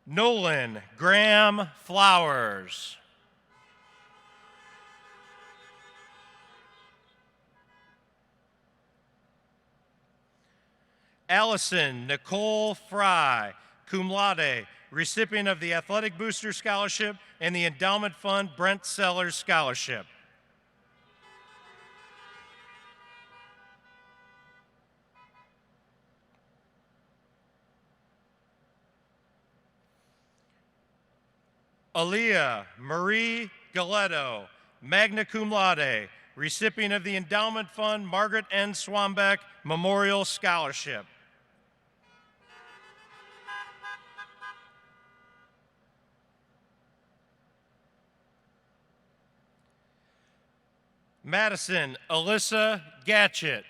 Nolan Graham Flowers. Allison Nicole Fry, cum laude, recipient of the Athletic Booster Scholarship and the Endowment Fund Brent Sellers Scholarship. Aaliyah Marie Galetto, magna cum laude, recipient of the Endowment Fund Margaret N. Swambeck Memorial Scholarship. Madison Alyssa Gatchett.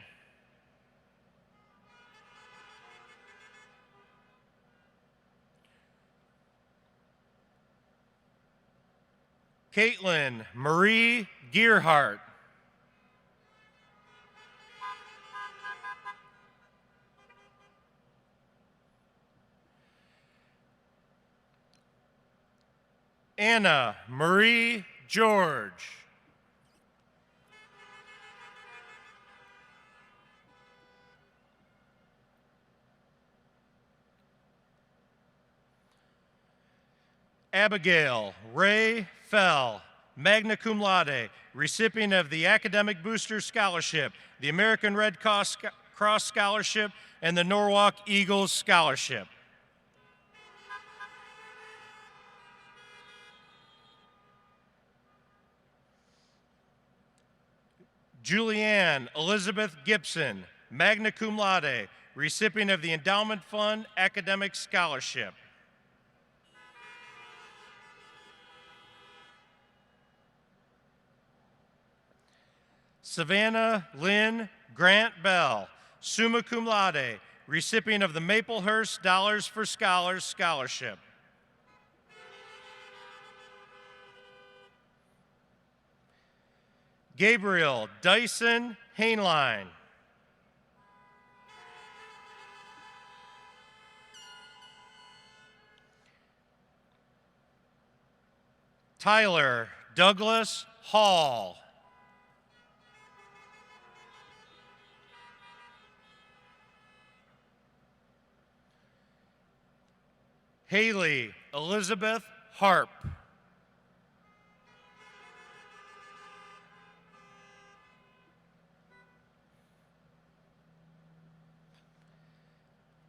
Caitlin Marie Gearhart. Anna Marie George. Abigail Ray Fell, magna cum laude, recipient of the Academic Booster Scholarship, the American Red Cross Scholarship, and the Norwalk Eagles Scholarship. Julianne Elizabeth Gibson, magna cum laude, recipient of the Endowment Fund Academic Scholarship. Savannah Lynn Grant Bell, summa cum laude, recipient of the Maplehurst Dollars for Scholars Scholarship. Gabriel Dyson Hainline. Tyler Douglas Hall. Haley Elizabeth Harp.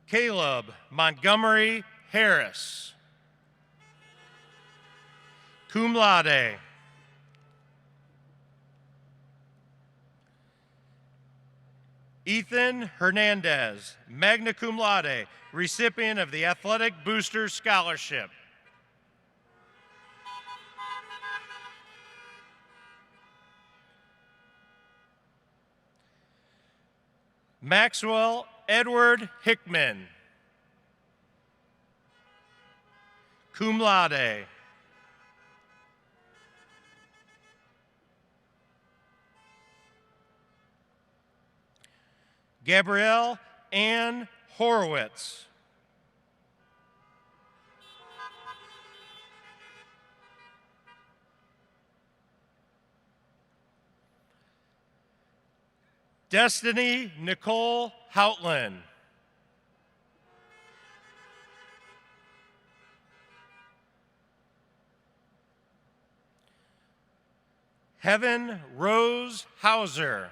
Caleb Montgomery Harris, cum laude. Ethan Hernandez, magna cum laude, recipient of the Athletic Booster Scholarship. Maxwell Edward Hickman, cum laude. Gabrielle Ann Horowitz. Destiny Nicole Houtland. Heaven Rose Hauser.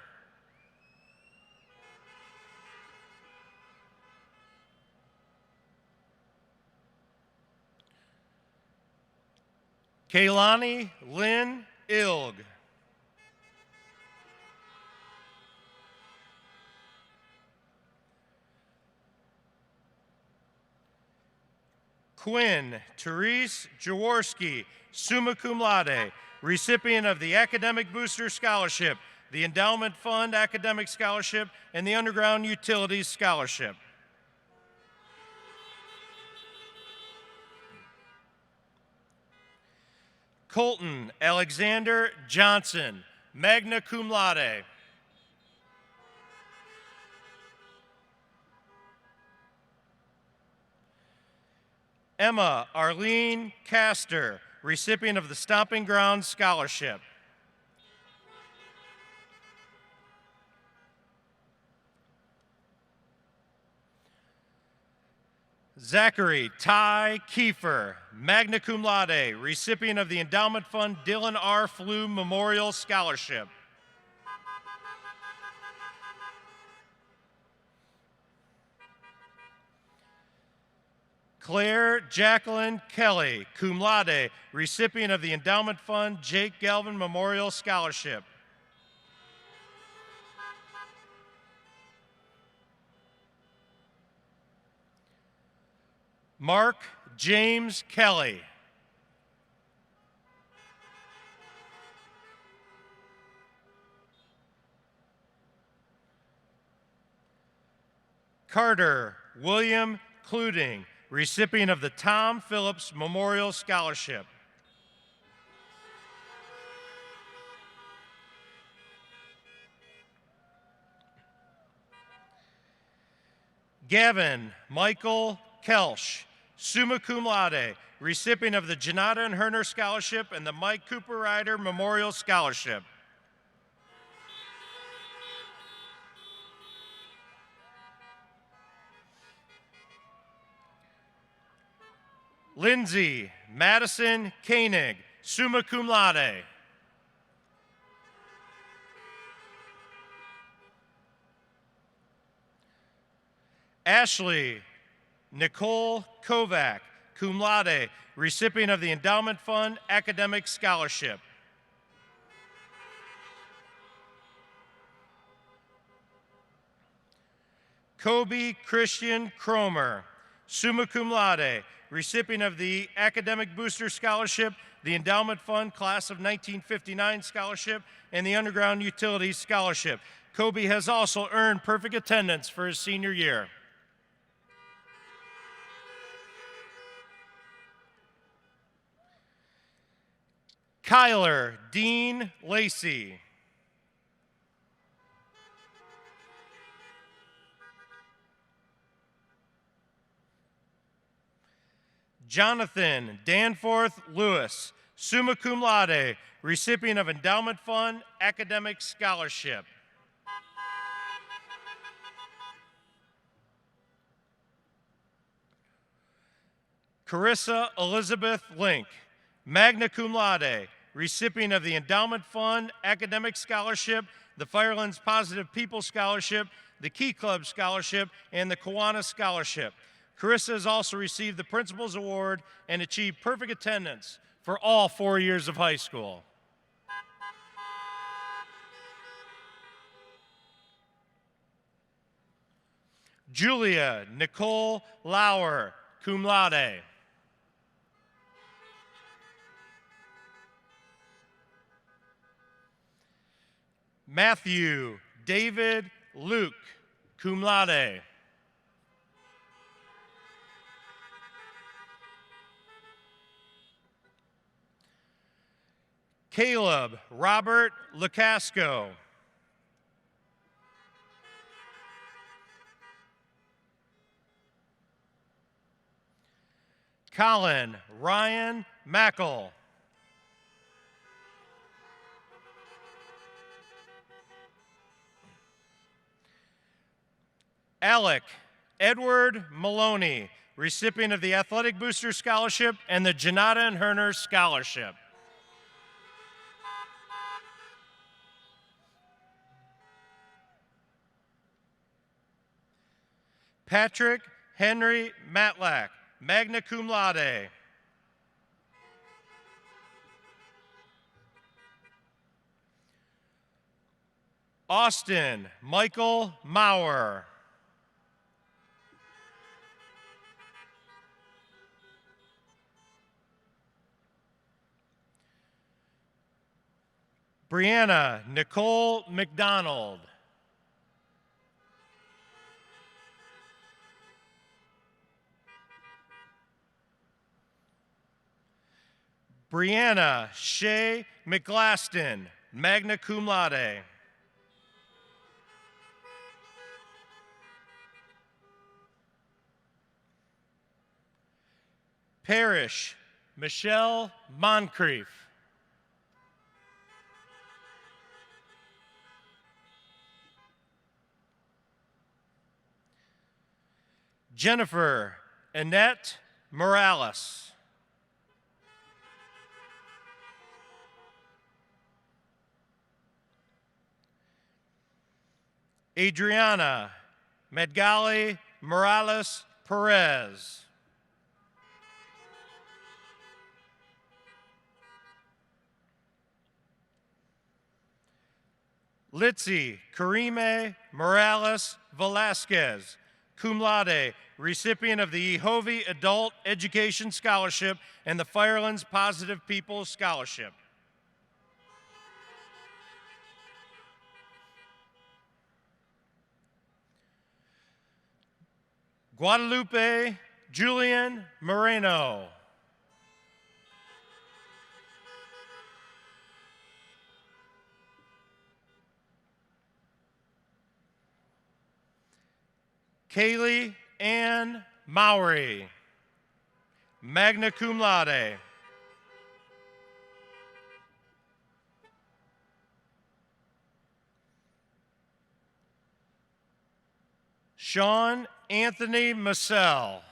Kaylani Lynn Ilg. Quinn Therese Jaworski, summa cum laude, recipient of the Academic Booster Scholarship, the Endowment Fund Academic Scholarship, and the Underground Utilities Scholarship. Colton Alexander Johnson, magna cum laude. Emma Arlene Castor, recipient of the Stomping Grounds Scholarship. Zachary Ty Kiefer, magna cum laude, recipient of the Endowment Fund Dylan R. Flew Memorial Scholarship. Claire Jacqueline Kelly, cum laude, recipient of the Endowment Fund Jake Galvin Memorial Scholarship. Mark James Kelly. Carter William Cluding, recipient of the Tom Phillips Memorial Scholarship. Gavin Michael Kelsch, summa cum laude, recipient of the Janata and Herner Scholarship and the Mike Cooper Ryder Memorial Scholarship. Lindsay Madison Koenig, summa cum laude. Ashley Nicole Kovac, cum laude, recipient of the Endowment Fund Academic Scholarship. Kobe Christian Cromer, summa cum laude, recipient of the Academic Booster Scholarship, the Endowment Fund Class of 1959 Scholarship, and the Underground Utilities Scholarship. Kobe has also earned perfect attendance for his senior year. Kyler Dean Lacey. Jonathan Danforth Lewis, summa cum laude, recipient of Endowment Fund Academic Scholarship. Carissa Elizabeth Link, magna cum laude, recipient of the Endowment Fund Academic Scholarship, the Firelands Positive People Scholarship, the Key Club Scholarship, and the Kiwanis Scholarship. Carissa has also received the Principal's Award and achieved perfect attendance for all 4 years of high school. Julia Nicole Lauer, cum laude. Matthew David Luke, cum laude. Caleb Robert Lacasco. Colin Ryan Mackle. Alec Edward Maloney, recipient of the Athletic Booster Scholarship and the Janata and Herner Scholarship. Patrick Henry Matlack, magna cum laude. Austin Michael Maurer. Brianna Nicole McDonald. Brianna Shea McGlaston, magna cum laude. Parrish Michelle Moncrief. Jennifer Annette Morales. Adriana Medgali Morales Perez. Litzy Karime Morales Velasquez, cum laude, recipient of the Yehovah Adult Education Scholarship and the Firelands Positive People Scholarship. Guadalupe Julian Moreno. Kaylee Ann Mowry, magna cum laude. Sean Anthony Massell.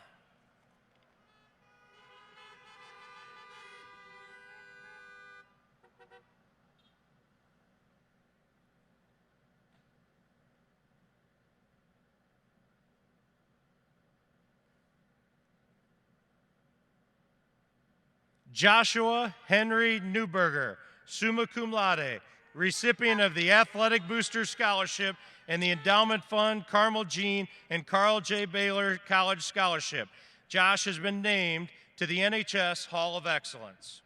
Joshua Henry Newberger, summa cum laude, recipient of the Athletic Booster Scholarship and the Endowment Fund Carmel Jean and Carl J. Baylor College Scholarship. Josh has been named to the NHS Hall of Excellence.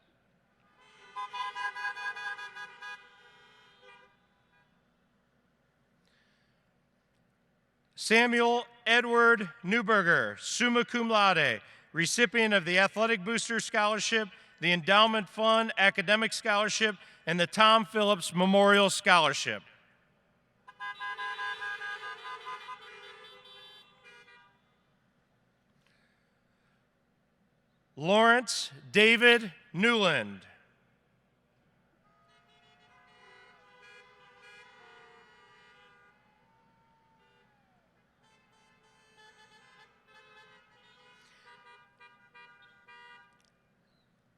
Samuel Edward Newberger, summa cum laude, recipient of the Athletic Booster Scholarship, the Endowment Fund Academic Scholarship, and the Tom Phillips Memorial Scholarship. Lawrence David Newland.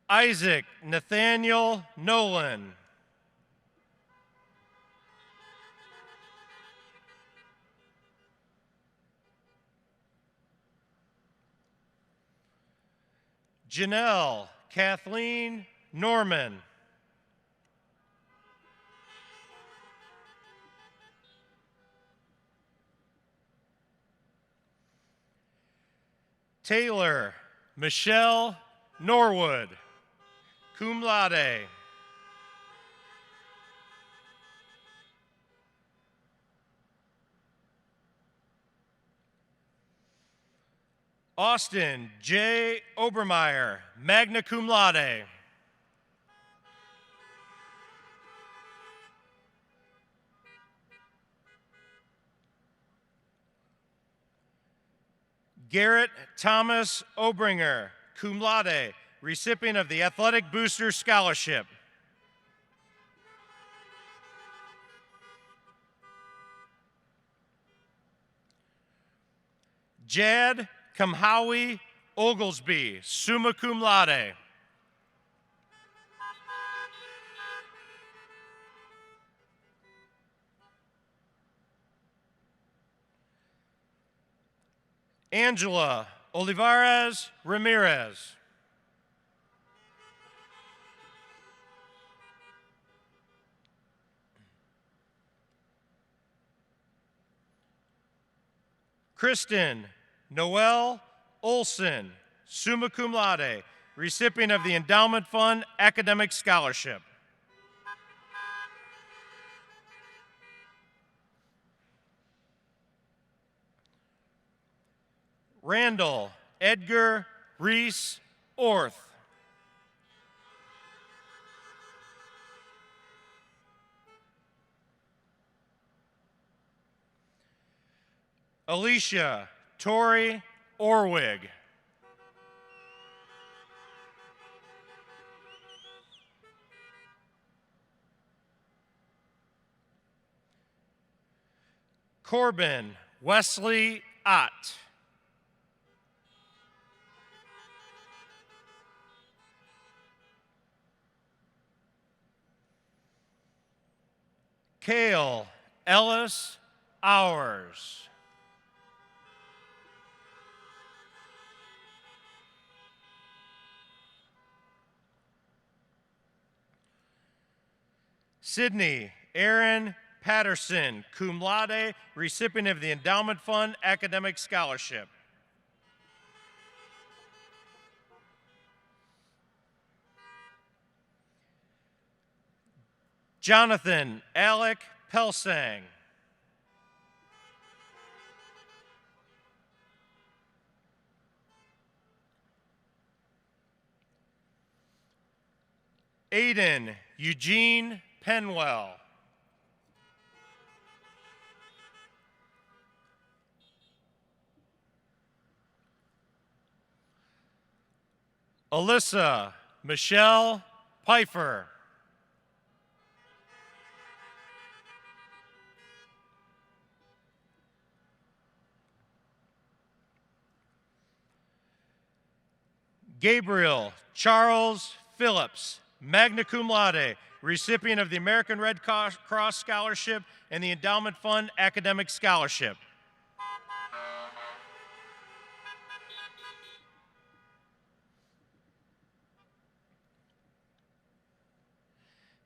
Isaac Nathaniel Nolan. Janelle Kathleen Norman. Taylor Michelle Norwood, cum laude. Austin J. Obermeyer, magna cum laude. Garrett Thomas Obringer, cum laude, recipient of the Athletic Booster Scholarship. Jad Kamhawi Oglesby, summa cum laude. Angela Olivares Ramirez. Kristen Noel Olson, summa cum laude, recipient of the Endowment Fund Academic Scholarship. Randall Edgar Reese Orth. Alicia Tori Orwig. Corbin Wesley Ott. Kale Ellis Hours. Sydney Aaron Patterson, cum laude, recipient of the Endowment Fund Academic Scholarship. Jonathan Alec Pelsang. Aiden Eugene Penwell. Alyssa Michelle Pfeiffer. Gabriel Charles Phillips, magna cum laude, recipient of the American Red Cross Scholarship and the Endowment Fund Academic Scholarship.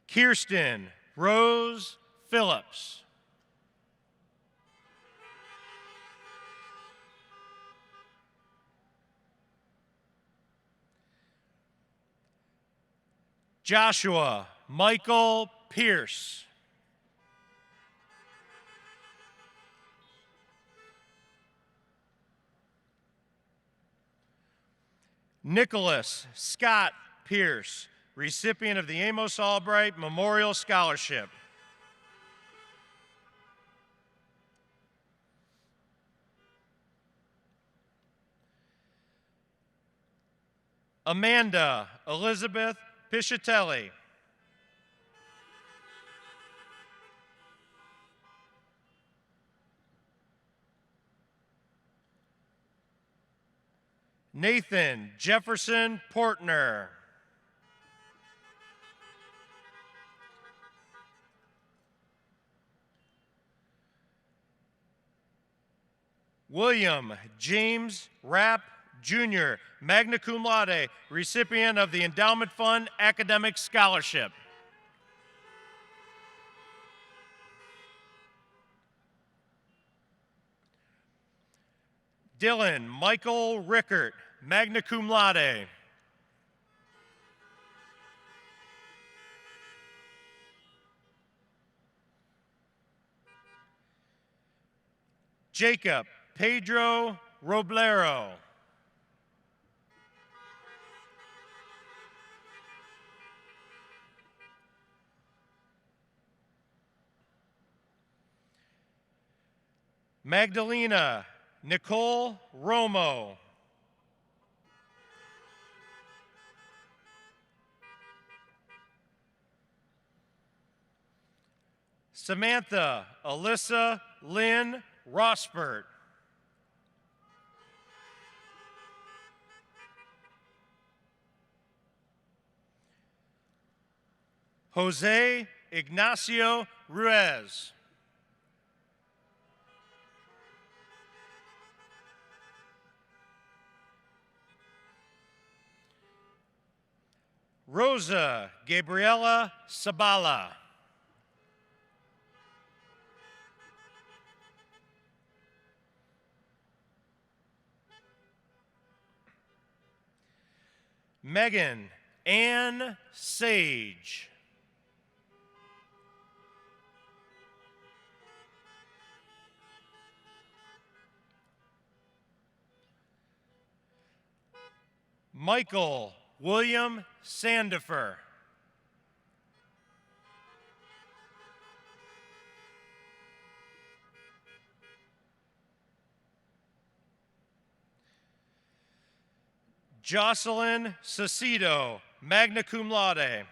Kirsten Rose Phillips. Joshua Michael Pierce. Nicholas Scott Pierce, recipient of the Amos Albright Memorial Scholarship. Amanda Elizabeth Piscitelli. Nathan Jefferson Portner. William James Rapp Jr., magna cum laude, recipient of the Endowment Fund Academic Scholarship. Dylan Michael Rickert, magna cum laude. Jacob Pedro Roblero. Magdalena Nicole Romo. Samantha Alyssa Lynn Rosbert. Jose Ignacio Ruiz. Rosa Gabriela Sabala. Megan Ann Sage. Michael William Sandifer. Jocelyn Cecido, magna cum laude.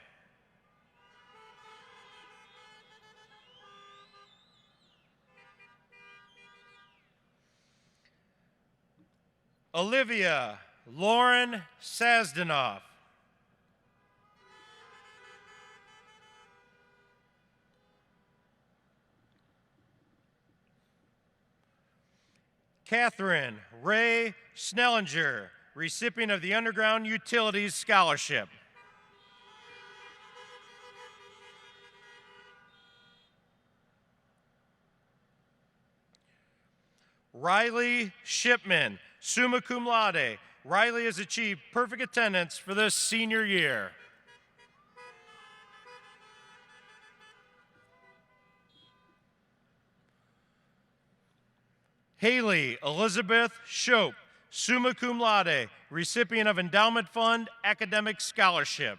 Olivia Lauren Sazdanoff. Catherine Ray Snellinger, recipient of the Underground Utilities Scholarship. Riley Shipman, summa cum laude. Riley has achieved perfect attendance for this senior year. Haley Elizabeth Shope, summa cum laude, recipient of Endowment Fund Academic Scholarship.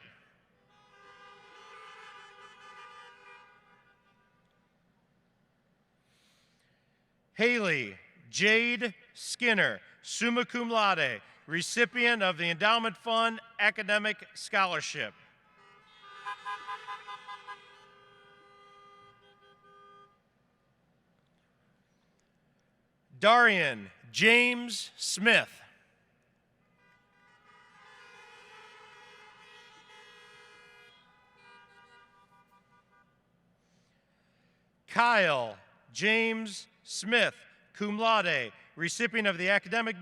Haley Jade Skinner, summa cum laude, recipient of the Endowment Fund Academic Scholarship. Darian James Smith. Kyle James Smith, cum laude, recipient of the Academic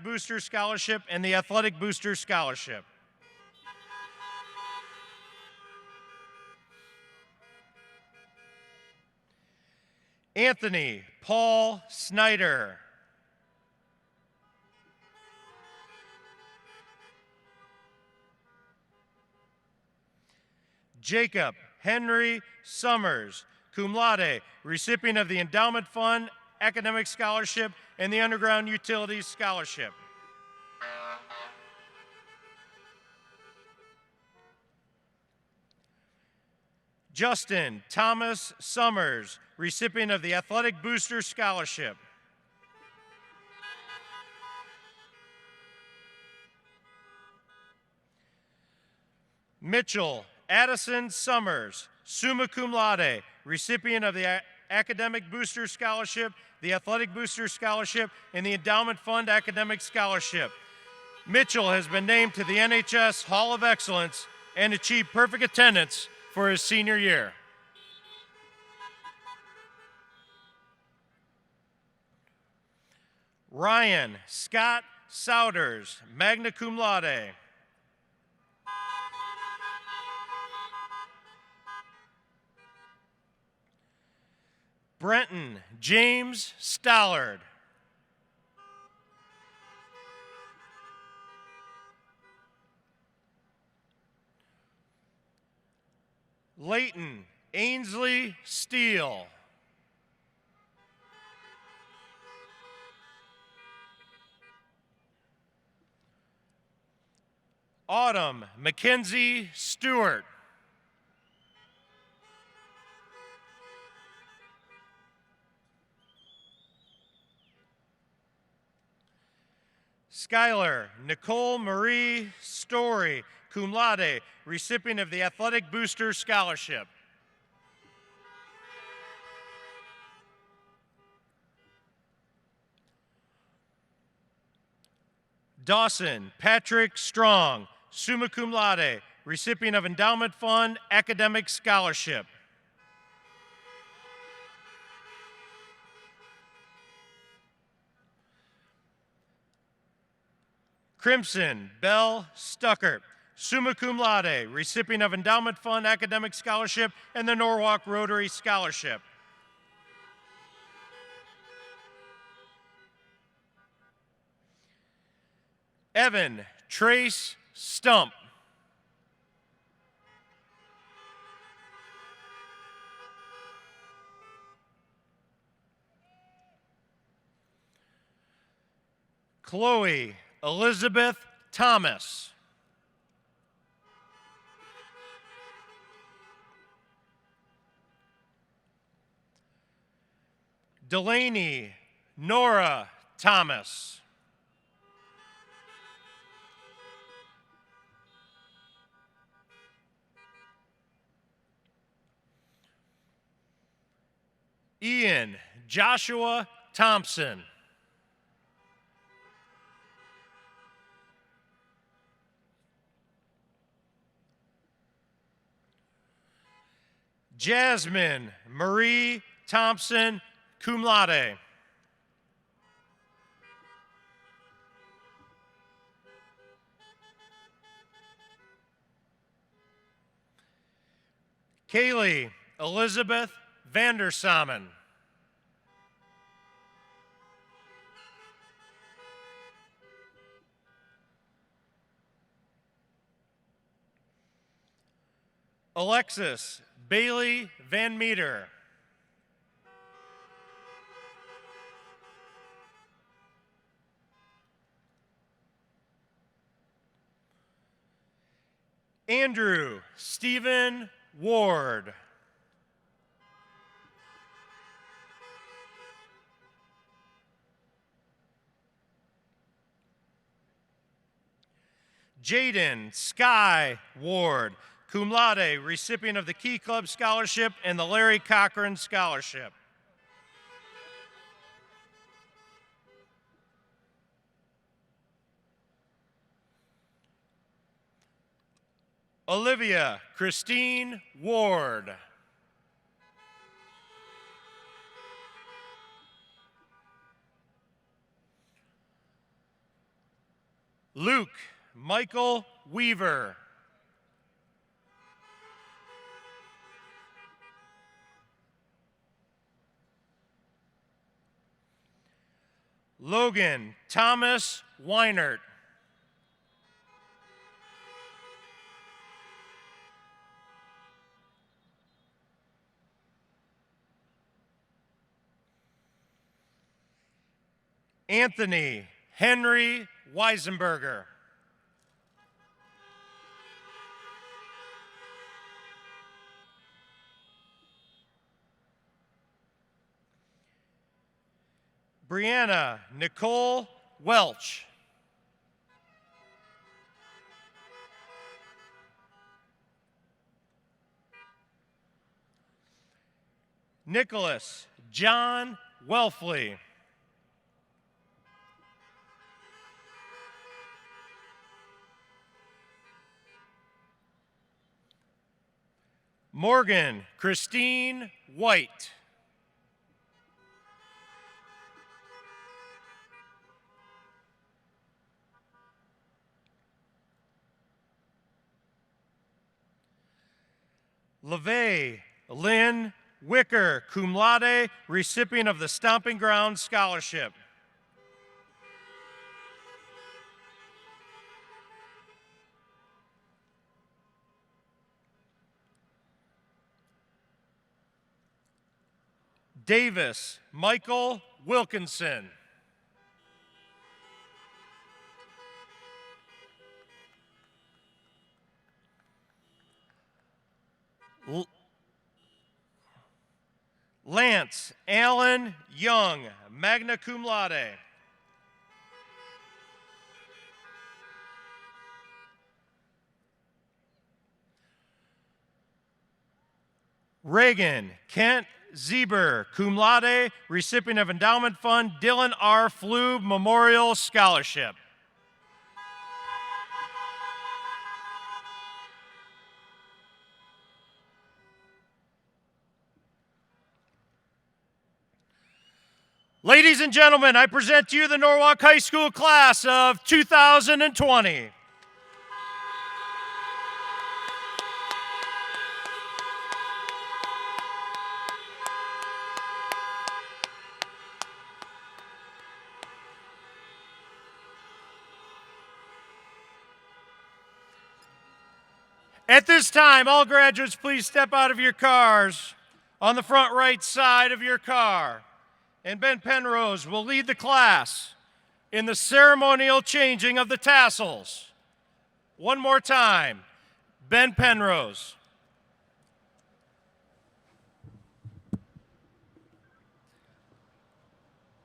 Booster Scholarship and the Athletic Booster Scholarship. Anthony Paul Snyder. Jacob Henry Summers, cum laude, recipient of the Endowment Fund Academic Scholarship and the Underground Utilities Scholarship. Justin Thomas Summers, recipient of the Athletic Booster Scholarship. Mitchell Addison Summers, summa cum laude, recipient of the Academic Booster Scholarship, the Athletic Booster Scholarship, and the Endowment Fund Academic Scholarship. Mitchell has been named to the NHS Hall of Excellence and achieved perfect attendance for his senior year. Ryan Scott Souders, magna cum laude. Brenton James Stollard. Leighton Ainsley Steele. Autumn Mackenzie Stewart. Skylar Nicole Marie Story, cum laude, recipient of the Athletic Booster Scholarship. Dawson Patrick Strong, summa cum laude, recipient of Endowment Fund Academic Scholarship. Crimson Bell Stuckert, summa cum laude, recipient of Endowment Fund Academic Scholarship and the Norwalk Rotary Scholarship. Evan Trace Stump. Chloe Elizabeth Thomas. Delaney Nora Thomas. Ian Joshua Thompson. Jasmine Marie Thompson, cum laude. Kaylee Elizabeth Vandersamen. Alexis Bailey Van Meter. Andrew Stephen Ward. Jaden Sky Ward, cum laude, recipient of the Key Club Scholarship and the Larry Cochran Scholarship. Olivia Christine Ward. Luke Michael Weaver. Logan Thomas Weinert. Anthony Henry Weisenberger. Brianna Nicole Welch. Nicholas John Welfley. Morgan Christine White. LeVay Lynn Wicker, cum laude, recipient of the Stomping Ground Scholarship. Davis Michael Wilkinson. Lance Allen Young, magna cum laude. Reagan Kent Zieber, cum laude, recipient of Endowment Fund Dylan R. Flube Memorial Scholarship. Ladies and gentlemen, I present to you the Norwalk High School class of 2020. At this time, all graduates, please step out of your cars on the front right side of your car. And Ben Penrose will lead the class in the ceremonial changing of the tassels. One more time, Ben Penrose.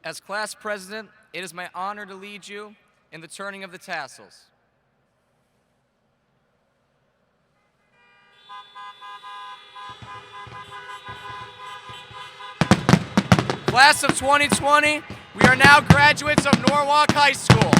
As class president, it is my honor to lead you in the turning of the tassels. Class of 2020, we are now graduates of Norwalk High School.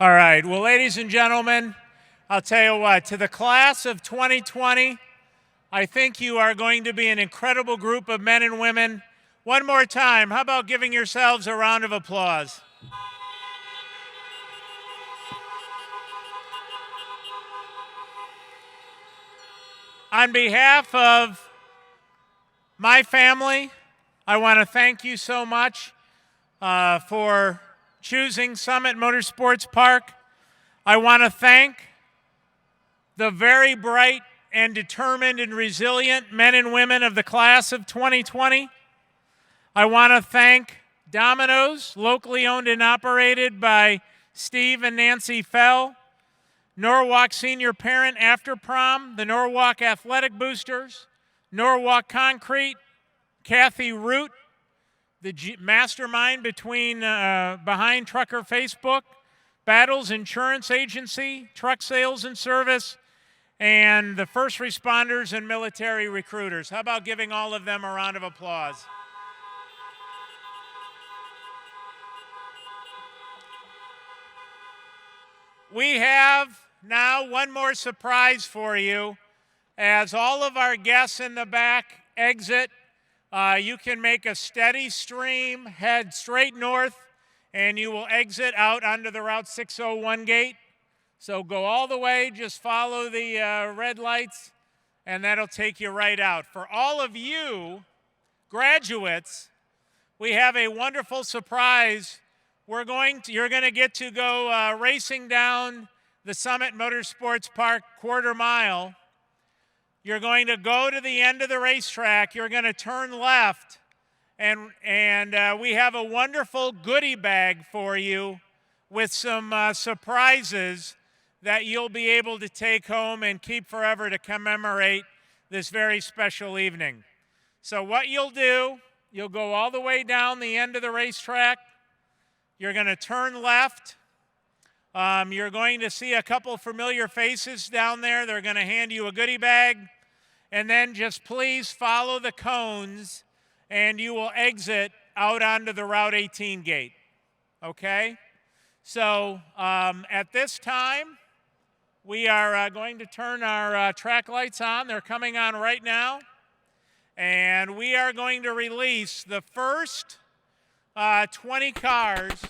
All right, well, ladies and gentlemen, I'll tell you what, to the class of 2020, I think you are going to be an incredible group of men and women. One more time, how about giving yourselves a round of applause? On behalf of my family, I want to thank you so much for choosing Summit Motorsports Park. I want to thank the very bright and determined and resilient men and women of the class of 2020. I want to thank Domino's, locally owned and operated by Steve and Nancy Fell, Norwalk Senior Parent After Prom, the Norwalk Athletic Boosters, Norwalk Concrete, Kathy Root, the mastermind behind Trucker Facebook, Battles Insurance Agency, Truck Sales and Service, and the first responders and military recruiters. How about giving all of them a round of applause? We have now one more surprise for you. As all of our guests in the back exit, you can make a steady stream, head straight north, and you will exit out onto the Route 601 gate. So go all the way, just follow the red lights, and that'll take you right out. For all of you graduates, we have a wonderful surprise you're going to get to go racing down the Summit Motorsports Park quarter mile. You're going to go to the end of the racetrack. You're going to turn left, and we have a wonderful goodie bag for you with some surprises that you'll be able to take home and keep forever to commemorate this very special evening. So what you'll do, you'll go all the way down the end of the racetrack. You're going to turn left. You're going to see a couple familiar faces down there. They're going to hand you a goodie bag. And then just please follow the cones, and you will exit out onto the Route 18 gate. Okay? So at this time, we are going to turn our track lights on. They're coming on right now. And we are going to release the first 20 cars